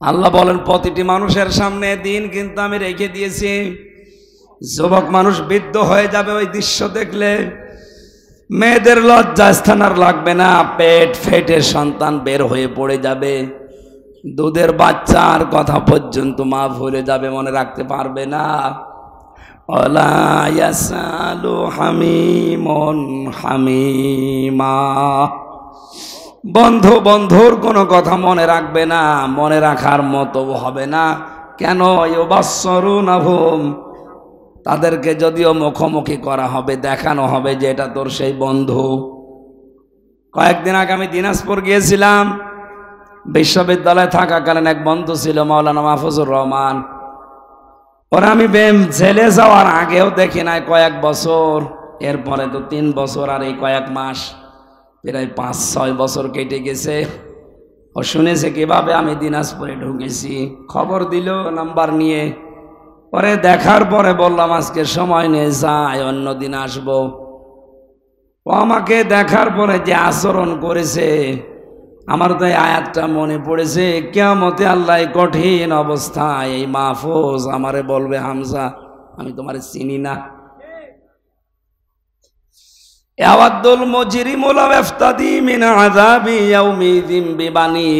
আল্লাহ বলেন, প্রতিটি মানুষের সামনে দিন কিন্তু আমি রেখে দিয়েছি। যুবক মানুষ বৃদ্ধ হয়ে যাবে ওই দৃশ্য দেখলে। মেয়েদের লজ্জা স্থান আর লাগবে না, পেট ফেটে সন্তান বের হয়ে পড়ে যাবে। দুধের বাচ্চার কথা পর্যন্ত মা ভুলে যাবে, মনে রাখতে পারবে না। ওয়ালা ইয়াসালু হামিমুন হামিমা। বন্ধু বন্ধুর কোনো কথা মনে রাখবে না, মনে রাখার মতো হবে না। কেন? ইউবাসসিরুনাহুম, তাদেরকে যদিও মুখোমুখি করা হবে, দেখানো হবে যে এটা তোর সেই বন্ধু। কয়েকদিন আগে আমি দিনাজপুর গিয়েছিলাম। বিশ্ববিদ্যালয়ে থাকাকালীন এক বন্ধু ছিল, মাওলানা মাহফুজুর রহমান। ওরা আমি জেলে যাওয়ার আগেও দেখি নাই কয়েক বছর, এরপরে তো 3 বছর আর এই কয়েক মাস, প্রায় 5-6 বছর কেটে গেছে। ও শুনেছে কিভাবে আমি দিনাজপুরে ঢুকেছি, খবর দিল নাম্বার নিয়ে। পরে দেখার পরে বললাম আজকে সময় নেই, যাই অন্যদিন আসবো। ও আমাকে দেখার পরে যে আচরণ করেছে, আমার তো এই আয়াতটা মনে পড়েছে, কিয়ামতে আল্লাহ কঠিন অবস্থায় এই মাহফুজ আমারে বলবে, হামজা আমি তোমারে চিনি না। ইয়াওয়াদুল মুজরিমু লাউ ইফতাদি মিন আযাবি ইয়াউমিযিন বিবানি।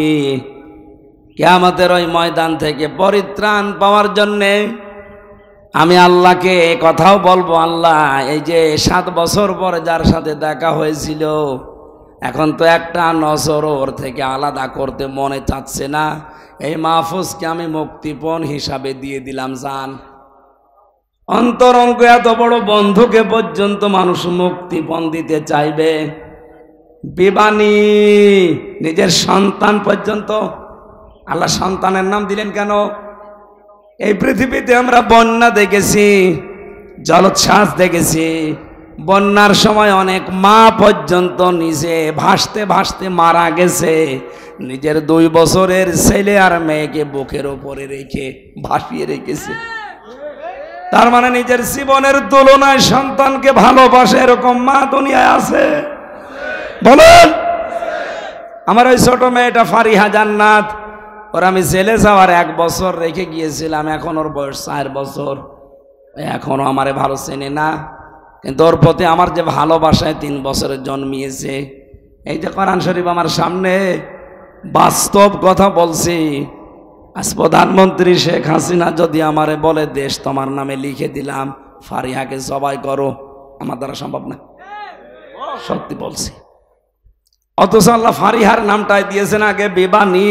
কিয়ামতের ওই ময়দান থেকে পরিত্রাণ পাওয়ার জন্যে আমি আল্লাহকে কথাও বলবো, আল্লাহ এই যে 7 বছর পরে যার সাথে দেখা হয়েছিল, এখন তো একটা নজর ওর থেকে আলাদা করতে মনে চাচ্ছে না, এই মাহফুজকে আমি মুক্তিপণ হিসাবে দিয়ে দিলাম জান। অন্তরঙ্গ এত বড় বন্ধুকে পর্যন্ত মানুষ মুক্তিপণ দিতে চাইবে, বিবানি নিজের সন্তান পর্যন্ত। আল্লাহ সন্তানের নাম দিলেন কেন? এই পৃথিবীতে আমরা বন্যা দেখেছি, জলোচ্ছ্বাস দেখেছি, বন্যার সময় অনেক মা পর্যন্ত নিজে ভাসতে ভাসতে মারা গেছে, নিজের 2 বছরের ছেলে আর মেয়েকে বুকের ওপরে রেখে ভাসিয়ে রেখেছে। তার মানে নিজের জীবনের তুলনায় সন্তানকে ভালোবাসে এরকম মা দুনিয়ায় আছে? বলেন। আমার ওই ছোট মেয়েটা ফারিহা জান্নাত, ওর আমি জেলে যাওয়ার 1 বছর রেখে গিয়েছিলাম, এখন ওর বয়স 4 বছর, এখনো আমারে ভালো চেনে না, কিন্তু ওর প্রতি আমার যে ভালোবাসায় 3 বছরে জন্মিয়েছে। এই যে কোরআন শরীফ আমার সামনে, বাস্তব কথা বলছি। আজ প্রধানমন্ত্রী শেখ হাসিনা যদি আমারে বলে দেশ তোমার নামে লিখে দিলাম, ফারিহাকে জবাই করো, আমার দ্বারা সম্ভব না, সত্যি বলছি। অথচ আল্লাহ ফারিহার নামটাই দিয়েছেন আগে বিবানি।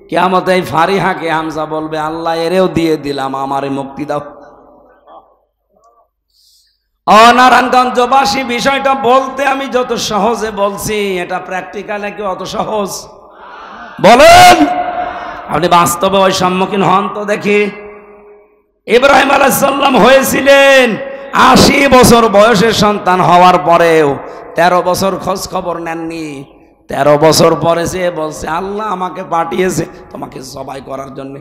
কিয়ামতে এই ফারিহাকে হামজা বলবে, আল্লাহ এরেও দিয়ে দিলাম, আমারে মুক্তি দাও। নারায়ণগঞ্জবাসী বিষয়টা বলতে আমি যত সহজে বলছি, এটা প্র্যাকটিক্যালে কি অত সহজ? বলেন। আপনি বাস্তবে ওই সম্মুখীন হন তো দেখি। ইব্রাহিম আলাইহিস সালাম হয়েছিলেন 80 বছর বয়সের সন্তান হওয়ার পরেও 13 বছর খোঁজ খবর নেননি। 13 বছর পরে সে বলছে, আল্লাহ আমাকে পাঠিয়েছে তোমাকে জবাই করার জন্য।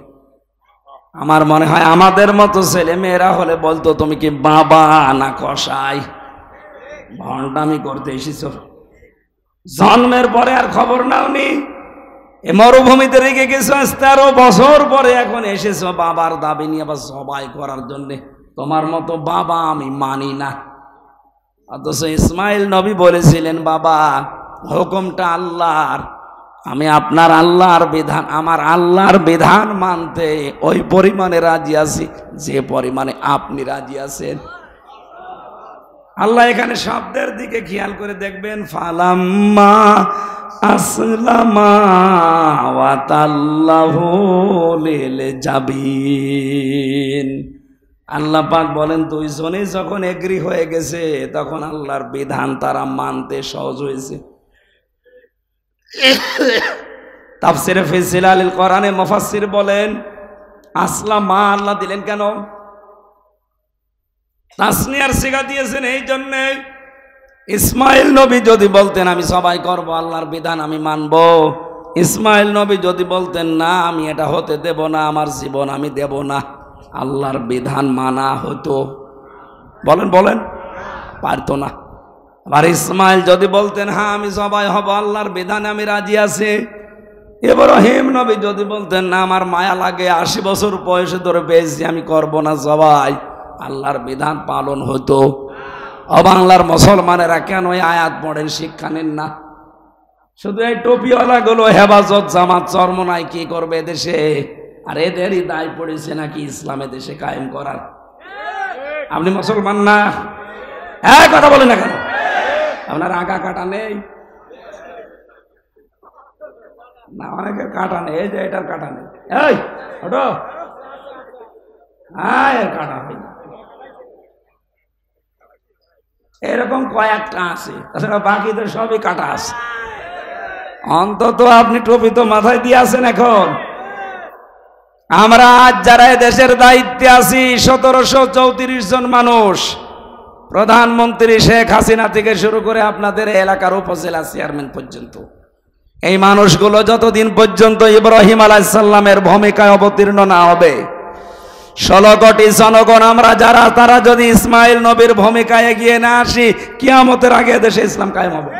আমার মনে হয় আমাদের মতো ছেলে মেয়েরা হলে বলতো, তুমি কি বাবা না কসাই, ভণ্ডামি করতে এসেছ, জন্মের পরে আর খবর নাওনি, এ মরুভূমিতে রেখে গেছো, 13 বছর পরে এখন এসেছো বাবার দাবি নিয়ে আবার জবাই করার জন্যে। তোমার মতো বাবা আমি মানি না। অথচ ইসমাইল নবী বলেছিলেন, বাবা হুকুমটা আল্লাহর, আমি আপনার আল্লাহর বিধান, আমার আল্লাহর বিধান মানতে ওই পরিমাণে রাজি আছি যে পরিমাণে আপনি রাজি আছেন। আল্লাহ এখানে শব্দের দিকে খেয়াল করে দেখবেন, ফালাম্মা আসলামা ওয়া তাল্লাহু লিল জাবিন। আল্লাহ পাক বলেন, 2 জনে যখন এগ্রি হয়ে গেছে, তখন আল্লাহর বিধান তারা মানতে সহজ হয়েছে। তাফসিরে ফি জিলালিল কোরআনে মুফাসসির বলেন, আসলামা আল্লাহ দিলেন কেন? তাসনিয়ার সিগা দিয়েছেন এই জন্য, ইসমাইল নবী যদি বলতেন আমি সবাই করব, আল্লাহর বিধান আমি মানব, ইসমাইল নবী যদি বলতেন না আমি এটা হতে দেব না, আমার জীবন আমি দেব না, আল্লাহর বিধান মানা হতো? বলেন বলেন, পারতো না। আবার ইসমাইল যদি বলতেন হ্যাঁ আমি সবাই হব, আল্লাহর বিধানে আমি রাজি আছি, ইব্রাহিম নবী যদি বলতেন না আমার মায়া লাগে, 80 বছর বয়সে ধরে পেয়েছি আমি করব না সবাই, আল্লাহর বিধান পালন হতো। বাংলার মুসলমানেরা কেন এই আয়াত পড়েন, শিক্ষা নেন না? শুধু এই টুপিওয়ালা গুলো হেফাজত জামাত চরমনাই কি করবে দেশে, আর এদেরই দায় পড়েছে নাকি ইসলামে দেশে কায়েম করার। আপনি মুসলমান না? হ্যাঁ কথা বলেন না কেন? আপনার আগা কাটা নেই না? অনেকের কাটা নেই, এই যে এটার কাটা নেই, এই ওটো, হ্যাঁ এর কাটা হয়, এরকম কয়েকটা আছে, তাছাড়া বাকিদের সবই কাটা আছে। অন্তত আপনি টুপি তো মাথায় দিয়ে আছেন। এখন আমরা আজ যারা দেশের দায়িত্বে আছি, 1734 জন মানুষ, প্রধানমন্ত্রী শেখ হাসিনা থেকে শুরু করে আপনাদের এলাকার উপজেলা চেয়ারম্যান পর্যন্ত, এই মানুষগুলো যতদিন পর্যন্ত ইব্রাহিম আলাইহিস সালামের ভূমিকায় অবতীর্ণ না হবে, 16 কোটি জনগণ আমরা যারা, তারা যদি ইসমাইল নবীর ভূমিকায় এগিয়ে না আসি, কিয়ামতের আগে দেশে ইসলাম কায়েম হবে।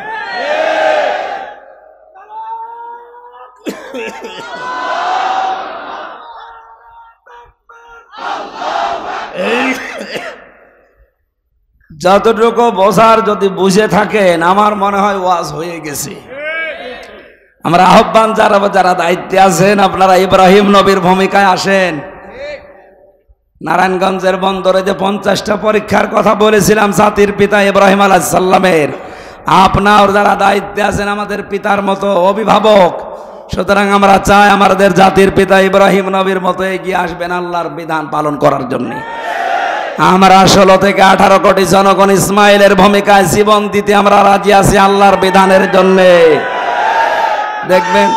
যতটুকু বোঝার যদি বুঝে থাকেন, আমার মনে হয় ওয়াজ হয়ে গেছে। আমরা আহ্বান যারা দায়িত্বে আছেন, আপনারা ইব্রাহিম নবীর ভূমিকায় আসেন। নারায়ণগঞ্জের বন্দরে যে 50টা পরীক্ষার কথা বলেছিলাম জাতির পিতা ইব্রাহিম আলাইহিস সালামের, আপনার যারা দায়িত্বে আছেন আমাদের পিতার মতো অভিভাবক, সুতরাং আমরা চাই আমাদের জাতির পিতা ইব্রাহিম নবীর মতো এগিয়ে আসবেন আল্লাহর বিধান পালন করার জন্য। আমরা 16 থেকে 18 কোটি জনগণ ইসমাইলের ভূমিকায় জীবন দিতে আমরা রাজি আছি আল্লাহর বিধানের জন্য। দেখবেন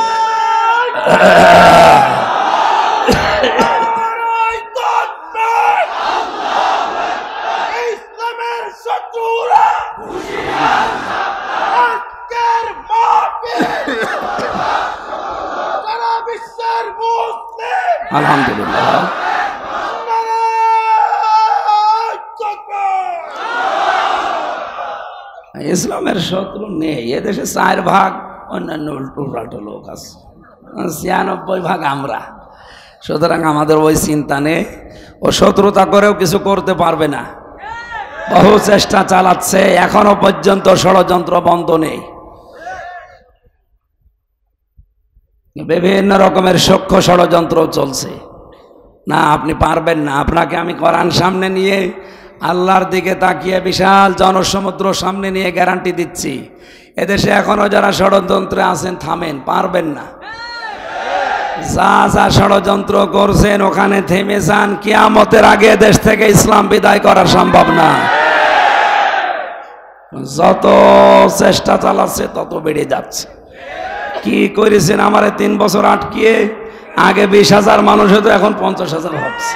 আলহামদুলিল্লাহ ইসলামের শত্রু নেই এদেশে। 4 ভাগ অন্যান্য উল্টো লোক আছে, 96 ভাগ আমরা। সুতরাং আমাদের ওই চিন্তা নেই, ও শত্রুতা করেও কিছু করতে পারবে না। বহু চেষ্টা চালাচ্ছে, এখনো পর্যন্ত ষড়যন্ত্র বন্ধ নেই। বিভিন্ন রকমের সূক্ষ্ম ষড়যন্ত্র চলছে। না, আপনি পারবেন না। আপনাকে আমি কোরআন সামনে নিয়ে আল্লাহর দিকে তাকিয়ে বিশাল জনসমুদ্র সামনে নিয়ে গ্যারান্টি দিচ্ছি, এদেশে এখনো যারা ষড়যন্ত্রে আছেন থামেন, পারবেন না। যা যা ষড়যন্ত্র করছেন ওখানে থেমে যান, কিয়ামতের আগে দেশ থেকে ইসলাম বিদায় করা সম্ভব না। যত চেষ্টা চালাচ্ছে তত বেড়ে যাচ্ছে। কি করেছেন আমারে 3 বছর আটকিয়ে? আগে 20,000 মানুষ হতো, এখন 50,000 হচ্ছে।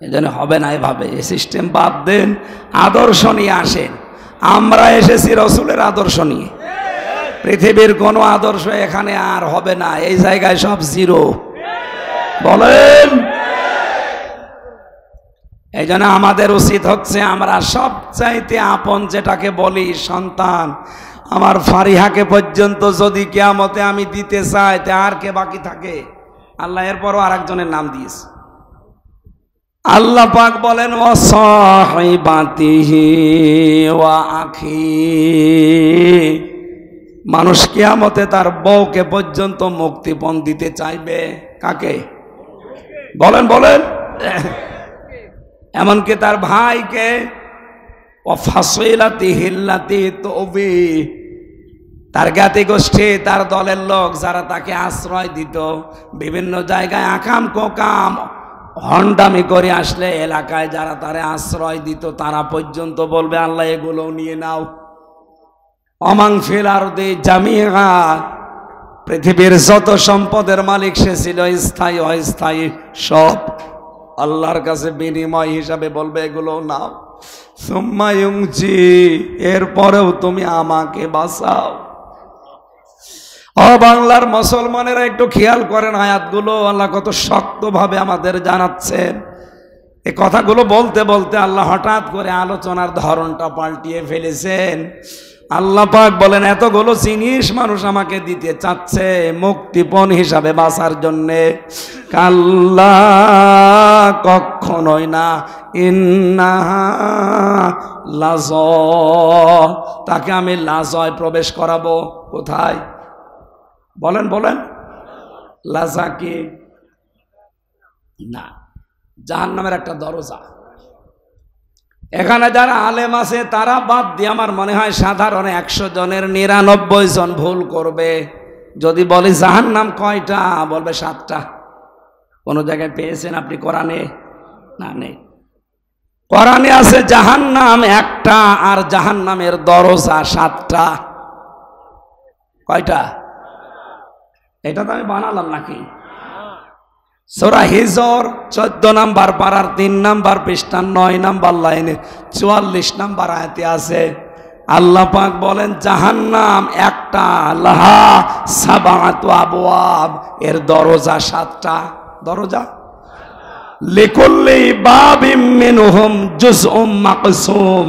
এই জন্য হবে না এভাবে। এই সিস্টেম বাদ দেন, আদর্শ নিয়ে আসেন। আমরা এসেছি রসুলের আদর্শ নিয়ে। পৃথিবীর কোনো আদর্শ এখানে আর হবে না, এই জায়গায় সব জিরো। বলেন। এই জন্য আমাদের উচিত হচ্ছে, আমরা সবচাইতে আপন যেটাকে বলি সন্তান, আমার ফারিহাকে পর্যন্ত যদি কিয়ামতে আমি দিতে চাই, তে আর কে বাকি থাকে? আল্লাহ এরপরও আরেকজনের নাম দিয়েছে। আল্লাহ পাক বলেন, ওয়া সাহিবাতিহি ওয়া আখি। মানুষ কিয়ামতে তার বউকে পর্যন্ত মুক্তিপণ দিতে চাইবে। কাকে? বলেন বলেন। এমনকি তার ভাইকে, ও ফাসিলাতিহি আল্লাতী তুবি, তার জ্ঞাতি গোষ্ঠী, তার দলের লোক যারা তাকে আশ্রয় দিত, বিভিন্ন জায়গায় আকাম কোকাম হন্ডামি করে আসলে এলাকায় যারা তারে আশ্রয় দিত, তারা পর্যন্ত বলবে আল্লাহ এগুলো নিয়ে নাও। অমাং ফিল আরদি জামিআ, পৃথিবীর যত সম্পদের মালিক সে ছিল, স্থায়ী অস্থায়ী সব আল্লাহর কাছে বিনিময় হিসাবে বলবে এগুলো নাও। সুম্মা ইউনজি, এরপরেও তুমি আমাকে বাঁচাও। ও বাংলার মুসলমানেরা একটু খেয়াল করেন আয়াতগুলো, আল্লাহ কত শক্তভাবে আমাদের জানাচ্ছেন। এই কথাগুলো বলতে বলতে আল্লাহ হঠাৎ করে আলোচনার ধরনটা পাল্টিয়ে ফেলেছেন। আল্লাহ পাক বলেন, এতগুলো জিনিস মানুষ আমাকে দিতে চাচ্ছে মুক্তিপণ হিসাবে বাঁচার জন্যে। কাল্লা, কখনোই না। ইন্নাহা লাযা, তাকে আমি লাজায় প্রবেশ করাবো। কোথায়? বলেন বলেন। লাজা কি? না, জাহান্নামের একটা দরজা। এখানে যারা আলেম আছে তারা বাদ দিয়ে আমার মনে হয় সাধারণ 100 জনের 99 জন ভুল করবে। যদি বলি জাহান্নাম কয়টা, বলবে 7টা। কোন জায়গায় পেয়েছেন আপনি কোরআনে? না, নেই। কোরআনে আছে জাহান্নাম একটা, আর জাহান্নামের দরজা 7টা। কয়টা? এটা তো আমি বানালাম নাকি? সূরা হিজর 14 নম্বর পারার 3 নম্বর পৃষ্ঠা 9 নম্বর লাইনে 44 নম্বর আয়াতে আছে। আল্লাহ পাক বলেন জাহান্নাম একটা, লাহা সাবাতু আবওয়াব, এর দরজা 7টা। দরজা লিকুল্লি বাবিম মিনহুম জুজউম মাকসুম।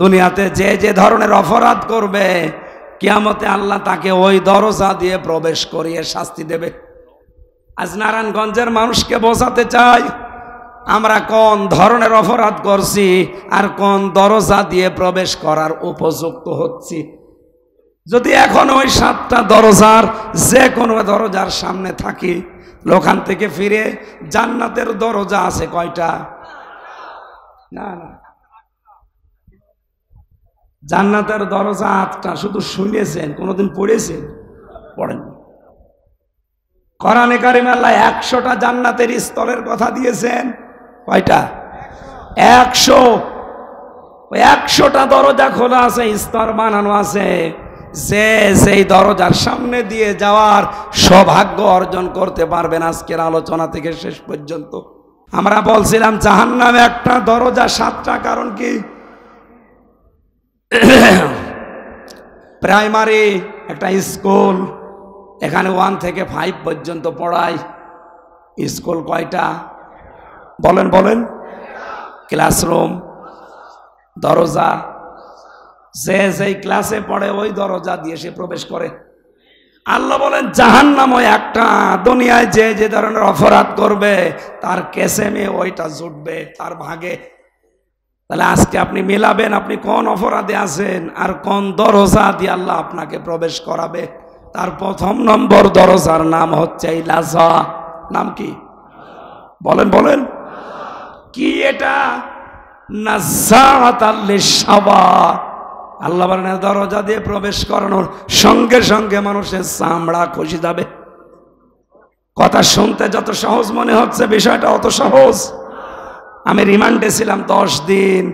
দুনিয়াতে যে যে ধরনের অপরাধ করবে কিয়ামতে আল্লাহ তাকে ওই দরজা দিয়ে প্রবেশ করিয়ে শাস্তি দেবে। আজ নারায়ণগঞ্জের মানুষকে বোঝাতে চাই আমরা কোন ধরনের অপরাধ করছি আর কোন দরজা দিয়ে প্রবেশ করার উপযুক্ত হচ্ছি। যদি এখন ওই 7টা দরজার যে কোনো দরজার সামনে থাকি, ওখান থেকে ফিরে জান্নাতের দরজা আছে কয়টা? না না, জান্নাতের দরজা 8টা। শুধু শুনেছেন, কোনোদিন পড়েছেন? পড়েন। কোরআনে কারিমে আল্লাহ 100টা জান্নাতের স্তরের কথা দিয়েছেন। কয়টা? 100। ওই 100টা দরজা খোলা আছে, স্তর বানানো আছে। যে সেই দরজার সামনে দিয়ে যাওয়ার সৌভাগ্য অর্জন করতে পারবেন। আজকের আলোচনা থেকে শেষ পর্যন্ত আমরা বলছিলাম জাহান্নামে একটা দরজা 7টা। কারণ কি? প্রাইমারি একটা স্কুল, এখানে 1 থেকে 5 পর্যন্ত পড়ায়। স্কুল কয়টা? বলেন বলেন। ক্লাসরুম, দরজা, যে যেই ক্লাসে পড়ে ওই দরজা দিয়ে সে প্রবেশ করে। আল্লাহ বলেন জাহান্নাম ওই একটা। দুনিয়ায় যে যে ধরনের অপরাধ করবে তার কেসেমে ওইটা জুটবে, তার ভাগে। তাহলে আজকে আপনি মিলাবেন আপনি কোন অপরাধে আছেন আর কোন দরজা দিয়ে আল্লাহ আপনাকে প্রবেশ করাবে। তার 1 নম্বর দরজার নাম হচ্ছে এই লাজা। নাম কি? বলেন বলেন। কি এটা? নাযাআতাল লিশাওয়া। আল্লাহ বলেন দরজা দিয়ে প্রবেশ করানোর সঙ্গে সঙ্গে মানুষের চামড়া খসে যাবে। কথা শুনতে যত সহজ মনে হচ্ছে, বিষয়টা অত সহজ। আমি রিমান্ডে ছিলাম 10 দিন।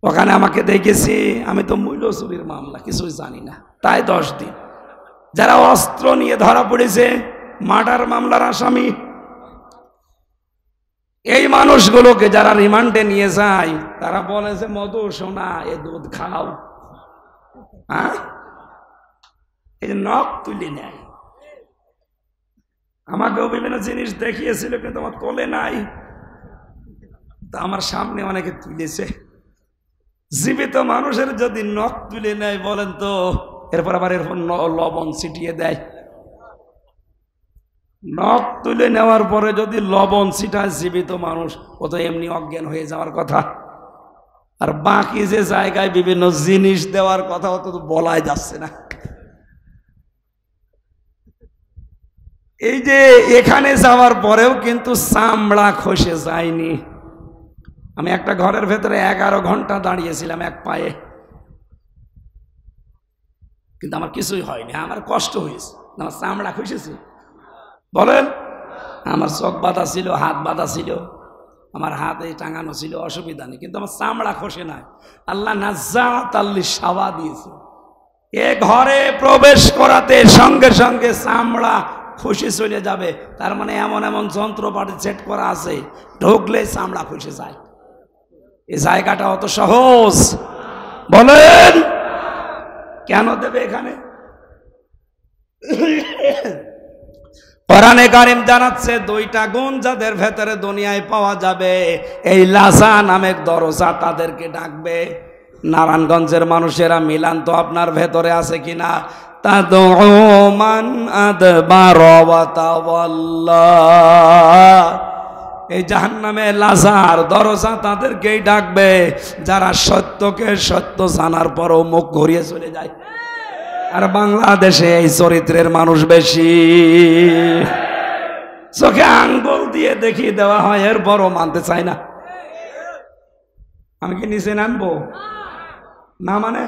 ওখানে আমাকে দেখেছি, আমি তো মূল্য চুরির মামলা কিছুই জানি না, তাই 10 দিন। যারা অস্ত্র নিয়ে ধরা পড়েছে, মার্ডার মামলার আসামি, এই মানুষগুলোকে যারা রিমান্ডে নিয়ে যায় তারা বলে যে মধু সোনা এ দুধ খাও। হ্যাঁ, এই যে নখ তুলে নেয়। আমাকেও বিভিন্ন জিনিস দেখিয়েছিল কিন্তু আমার তোলে নাই। তা আমার সামনে অনেকে তুলেছে। জীবিত মানুষের যদি নখ তুলে নেয় বলেন তো, এরপর আবার এরপর লবণ ছিটিয়ে দেয়। নখ তুলে নেওয়ার পরে যদি লবণ ছিটায় জীবিত মানুষ, ও তো এমনি অজ্ঞান হয়ে যাওয়ার কথা। আর বাকি যে জায়গায় বিভিন্ন জিনিস দেওয়ার কথা অত তো বলাই যাচ্ছে না। এই যে এখানে যাওয়ার পরেও কিন্তু চামড়া খসে যায়নি। আমি একটা ঘরের ভেতরে 11 ঘন্টা দাঁড়িয়েছিলাম এক পায়ে, কিন্তু আমার কিছুই হয়নি। আমার কষ্ট হয়েছে, আমার চামড়া খসেছে। বলেন, আমার চোখ বাঁধা ছিল, হাত বাঁধা ছিল, আমার হাতে টাঙানো ছিল, অসুবিধা নেই, কিন্তু আমার চামড়া খসে নাই। আল্লাহ নাযাআতাল লিশাওয়া দিয়েছে। এ ঘরে প্রবেশ করাতে সঙ্গে সঙ্গে চামড়া খসে চলে যাবে। তার মানে এমন এমন যন্ত্রপাতি সেট করা আছে, ঢুকলে চামড়া খসে যায়। এই জায়গাটা অত সহজ? বলেন, কেন দেবে এখানে? কোরআনে কারীম জানাচ্ছে 2টা গুণ যাদের ভেতরে দুনিয়ায় পাওয়া যাবে, এই লাজা নামের দরজা তাদেরকে ডাকবে। নারায়ণগঞ্জের মানুষেরা মিলান তো আপনার ভেতরে আছে কিনা? তাদউ মান আদবার ওয়া তাওয়াল্লা। এই জাহান্নামে লাজার দরজা তাদেরকেই ডাকবে যারা সত্যকে সত্য জানার পরও মুখ ঘুরিয়ে চলে যায়। আর বাংলাদেশে এই চরিত্রের মানুষ বেশি। চোখে আঙ্গুল দিয়ে দেখিয়ে দেওয়া হয়, এরপরও মানতে চায় না। আমি কি নিচে নামবো না? মানে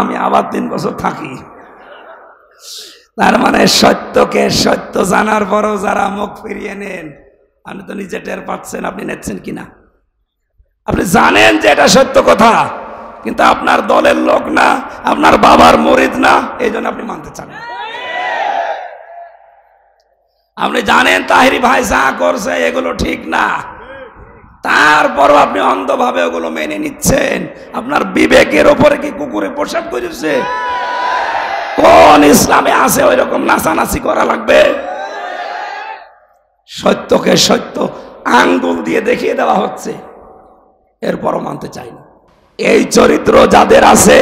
আমি আবার 3 বছর থাকি। তার মানে সত্যকে সত্য জানার পরও যারা মুখ ফিরিয়ে নেন, আপনি তো নিজে টের পাচ্ছেন আপনি নেচ্ছেন কিনা। আপনি জানেন যে এটা সত্য কথা, কিন্তু আপনার দলের লোক না, আপনার বাবার মুরিদ না, এই জন্য আপনি মানতে চান না। আপনি জানেন তাহিরি ভাই যা করছে এগুলো ঠিক না, তারপরও আপনি অন্ধভাবে ওগুলো মেনে নিচ্ছেন। আপনার বিবেকের ওপরে কি কুকুরে প্রসাব করেছে? কোন ইসলামে আছে ওই রকম নাচানাচি করা লাগবে? সত্যকে সত্য আঙ্গুল দিয়ে দেখিয়ে দেওয়া হচ্ছে, এরপরও মানতে চাই না। এই চরিত্র যাদের আছে,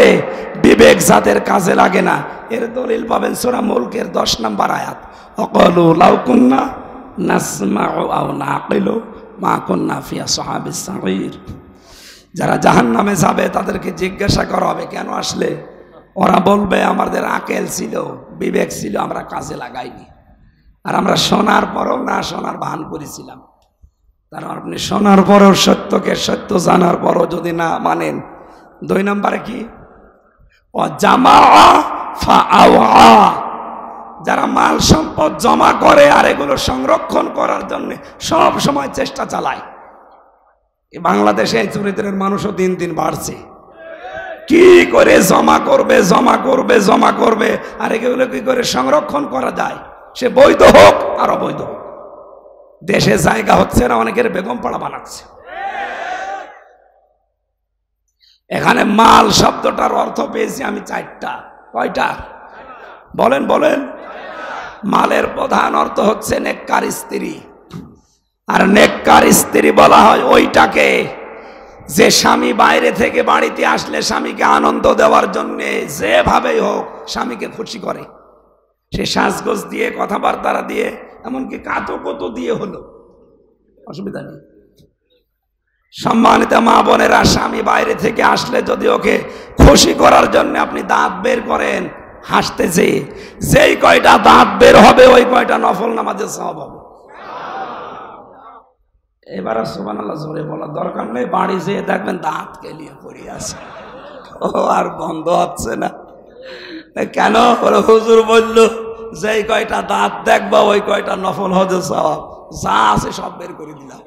বিবেক যাদের কাজে লাগে না, এর দলিল পাবেন সূরা মুলকের 10 নম্বর আয়াত, ওয়াকালু লাউ কুন্না নাসমাউ আও নাকিলু মা কুন্না ফি আসহাবিস সাঈর। যারা জাহান্নামে যাবে তাদেরকে জিজ্ঞাসা করা হবে কেন আসলে, ওরা বলবে আমাদের আকল ছিল, বিবেক ছিল, আমরা কাজে লাগাইনি, আর আমরা শোনার পরও না শোনার ভান করেছিলাম। কারণ আপনি শোনার পরও সত্যকে সত্য জানার পরও যদি না মানেন। 2 নম্বরে কি, ও জামা ফাআওয়া, যারা মাল সম্পদ জমা করে আর এগুলো সংরক্ষণ করার জন্য সব সময় চেষ্টা চালায়। এই বাংলাদেশে এই চরিত্রের মানুষও দিন দিন বাড়ছে। কি করে জমা করবে জমা করবে জমা করবে, আর এগুলো কি করে সংরক্ষণ করা যায়, সে বৈধ হোক আর অবৈধ হোক। দেশে জায়গা হচ্ছে না, অনেকের বেগম পাড়া বানাচ্ছে। এখানে মাল শব্দটার অর্থ পেয়েছি আমি 4টা। কয়টা বলেন বলেন? মালের প্রধান অর্থ হচ্ছে নেককার স্ত্রী। আর নেককার স্ত্রী বলা হয় ওইটাকে যে স্বামী বাইরে থেকে বাড়িতে আসলে স্বামীকে আনন্দ দেওয়ার জন্য যেভাবেই হোক স্বামীকে খুশি করে। সে সাজগোজ দিয়ে, কথাবার্তা দিয়ে, এমনকি কাতকত দিয়ে হলো, অসুবিধা নেই। সম্মানিত মা বোনেরা, স্বামী বাইরে থেকে আসলে যদি ওকে খুশি করার জন্য আপনি দাঁত বের করেন হাসতেছে, যেই কয়টা দাঁত বের হবে ওই কয়টা নফল নামাজের সওয়াব হবে। এবার সুবহানাল্লাহ জোরে বলার দরকার নেই, বাড়ি যেয়ে দেখবেন দাঁত কেলিয়ে পড়ে আছে, ও আর বন্ধ হচ্ছে না। কেন? হুজুর বলল যেই কয়টা দাঁত দেখবা ওই কয়টা নফল হজের সওয়াব, যা আছে সব বের করে দিলাম।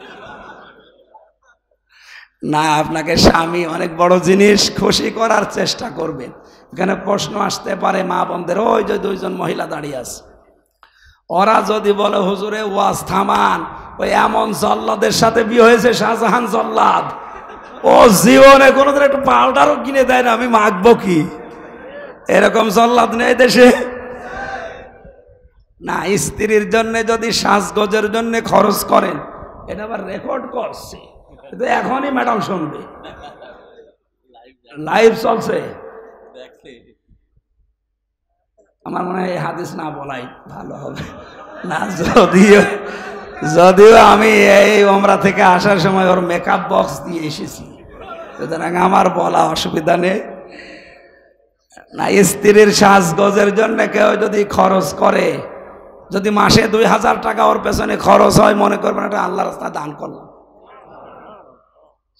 না, আপনাকে স্বামী অনেক বড় জিনিস, খুশি করার চেষ্টা করবেন। এখানে প্রশ্ন আসতে পারে মা বোনদের, ওই যে 2 জন মহিলা দাঁড়িয়ে আছে, ওরা যদি বলে হুজুরে ওয়াজ থামান, ওই এমন জল্লাদের সাথে বিয়ে হয়েছে, শাহজাহান জল্লাদ, ও জীবনে কোনোদিন একটু পাউডারও কিনে দেয় না, আমি মাখবো কি? এরকম জল্লাদ নেই দেশে। না, স্ত্রীর জন্য যদি সাজগোজের জন্য খরচ করেন, এটা আবার রেকর্ড করছে, কিন্তু এখনই ম্যাডাম শুনবে, লাইভ চলছে। আমার মনে হয় এই হাদিস না বলাই ভালো হবে না, যদিও আমি এই ওমরা থেকে আসার সময় ওর মেকআপ বক্স দিয়ে এসেছি, সুতরাং আমার বলা অসুবিধা নেই। না, স্ত্রীর সাজগোজের জন্য কেউ যদি খরচ করে, যদি মাসে 2000 টাকা ওর পেছনে খরচ হয়, মনে করবেন এটা আল্লাহর রাস্তায় দান করলাম।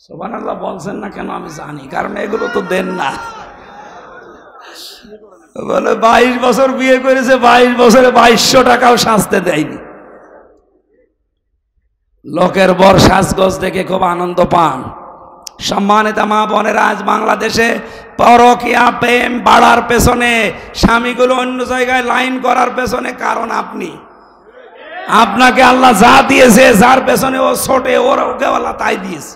সুবহানাল্লাহ বলছেন না কেন আমি জানি, কারণ এগুলো তো দেন না। বলে 22 বছর বিয়ে করেছে, 22 বছরে 2200 টাকাও সাজতে দেয়নি। লোকের বর সাজগোজ দেখে খুব আনন্দ পান। সম্মানিত মা বোনেরা, আজ বাংলাদেশে পরকীয়া প্রেম বাড়ার পেছনে, স্বামীগুলো অন্য জায়গায় লাইন করার পেছনে কারণ আপনি। আপনাকে আল্লাহ যা দিয়েছে, যার পেছনে ও ছোটে, ওর ওকে আল্লাহ তাই দিয়েছে।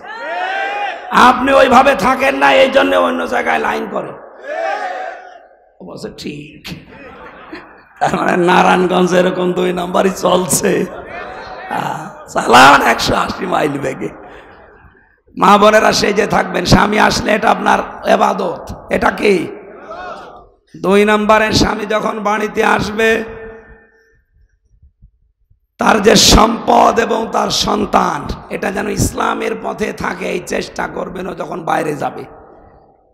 আপনি ওইভাবে থাকেন না, এই জন্য অন্য জায়গায় লাইন করে। ঠিক, তার মানে নারায়ণগঞ্জ এরকম 2 নম্বরই চলছে, চালান 180 মাইল বেগে। মা বোনেরা সেই যে থাকবেন, স্বামী আসলে এটা আপনার ইবাদত। এটা কি? 2 নম্বরে, স্বামী যখন বাড়িতে আসবে তার যে সম্পদ এবং তার সন্তান, এটা যেন ইসলামের পথে থাকে, এই চেষ্টা করবেন ও যখন বাইরে যাবে।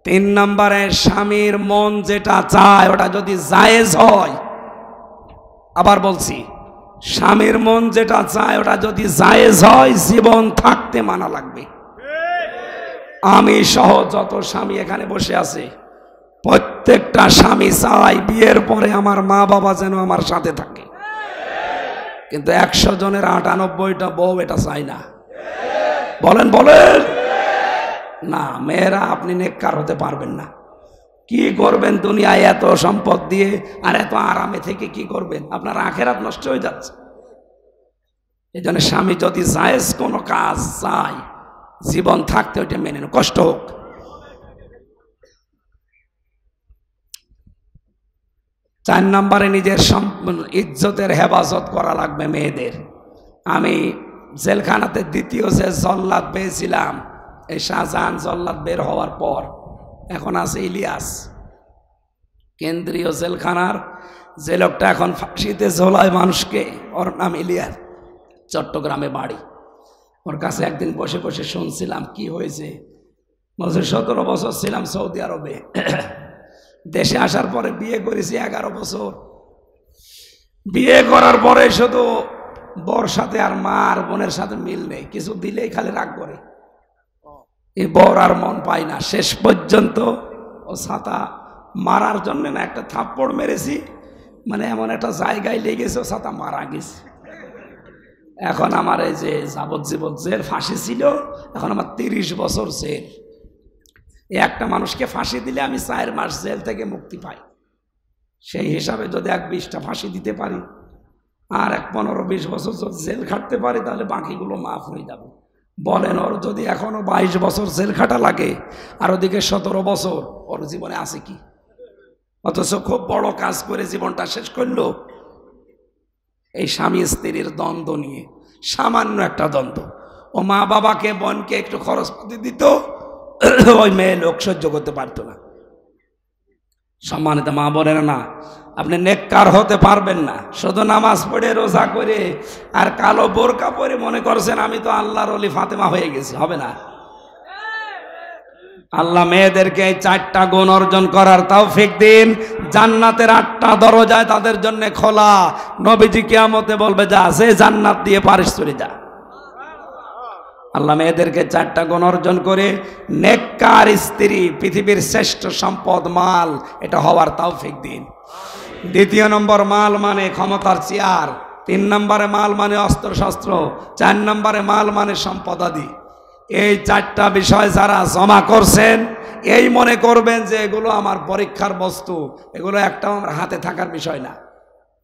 3 নম্বরে, স্বামীর মন যেটা চায় ওটা যদি জায়েজ হয়, আবার বলছি, স্বামীর মন যেটা চায় ওটা যদি জায়েজ হয়, জীবন থাকতে মানা লাগবে। আমি সহ যত স্বামী এখানে বসে আছে, প্রত্যেকটা স্বামী চায় বিয়ের পরে আমার মা বাবা যেন আমার সাথে থাকে, কিন্তু 100 জনের 98টা বউ এটা চায় না। বলেন বলেন না, মেয়েরা আপনি নেককার হতে পারবেন না। কি করবেন দুনিয়ায় এত সম্পদ দিয়ে আর এত আরামে থেকে? কি করবেন? আপনার আখেরাত নষ্ট হয়ে যাচ্ছে। এই জন্য স্বামী যদি জায়েজ কোনো কাজ চায়, জীবন থাকতে ওইটা মেনে নেন, কষ্ট হোক। 4 নম্বরে, নিজের ইজ্জতের হেফাজত করা লাগবে মেয়েদের। আমি জেলখানাতে 2য় যে জল্লাদ পেয়েছিলাম, এই শাহজাহান জল্লাদ বের হওয়ার পর এখন আছে ইলিয়াস, কেন্দ্রীয় জেলখানার যে লোকটা এখন ফাঁসিতে ঝোলায় মানুষকে, ওর নাম ইলিয়াস, চট্টগ্রামে বাড়ি। ওর কাছে একদিন বসে বসে শুনছিলাম কি হয়েছে। বলছে 17 বছর ছিলাম সৌদি আরবে, দেশে আসার পরে বিয়ে করেছি 11 বছর। বিয়ে করার পরে শুধু বর সাথে আর মা আর বোনের সাথে মিল নেই, কিছু দিলেই খালি রাগ করে। এই বর আর মন পায় না। শেষ পর্যন্ত ও ছাতা মারার জন্য না একটা থাপ্পড় মেরেছি, মানে এমন একটা জায়গায় লেগেছে ও ছাতা মারা গেছে। এখন আমার এই যে যাবজ্জীবন জেল ফাঁসি ছিল, এখন আমার 30 বছর জেল। একটা মানুষকে ফাঁসি দিলে আমি 4 মাস জেল থেকে মুক্তি পাই। সেই হিসাবে যদি 20টা ফাঁসি দিতে পারি আর 15-20 বছর যদি জেল খাটতে পারি, তাহলে বাকিগুলো মাফ হয়ে যাবে। বলেন, ওর যদি এখনো 22 বছর জেল খাটা লাগে আর ওদিকে 17 বছর, ওর জীবনে আছে কি? অথচ খুব বড় কাজ করে জীবনটা শেষ করলো এই স্বামী স্ত্রীর দ্বন্দ্ব নিয়ে। সামান্য একটা দ্বন্দ্ব, ও মা বাবাকে বোনকে একটু খরচপাতি দিত, ওই মেয়ে লোক সহ্য করতে পারতো না। সম্মানিত মা বোনেরা, না আপনি নেককার হতে পারবেন না শুধু নামাজ পড়ে রোজা করে আর কালো বোরকা পরে মনে করছেন আমি তো আল্লাহর ওলি ফাতেমা হয়ে গেছি, হবে না। আল্লাহ মেয়েদেরকে এই 4টা গুণ অর্জন করার তৌফিক দিন। জান্নাতের 8টা দরজায় তাদের জন্য খোলা। নবীজি কিয়ামতে বলবে, যা সে জান্নাত দিয়ে পারিস চলে যা। আল্লাহ মেয়েদেরকে 4টা গুণ অর্জন করে নেককার স্ত্রী, পৃথিবীর শ্রেষ্ঠ সম্পদ মাল, এটা হওয়ার তৌফিক দিন। 2 নম্বর, মাল মানে ক্ষমতার চেয়ার। 3 নম্বরে মাল মানে অস্ত্রশস্ত্র। 4 নম্বরে মাল মানে সম্পদাদি। এই 4টা বিষয় যারা জমা করছেন, এই মনে করবেন যে এগুলো আমার পরীক্ষার বস্তু, এগুলো একটাও আমার হাতে থাকার বিষয় না,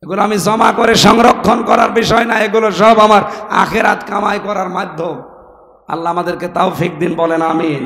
এগুলো আমি জমা করে সংরক্ষণ করার বিষয় না, এগুলো সব আমার আখিরাত কামাই করার মাধ্যম। আল্লাহ আমাদেরকে তৌফিক দিন, বলেন আমিন।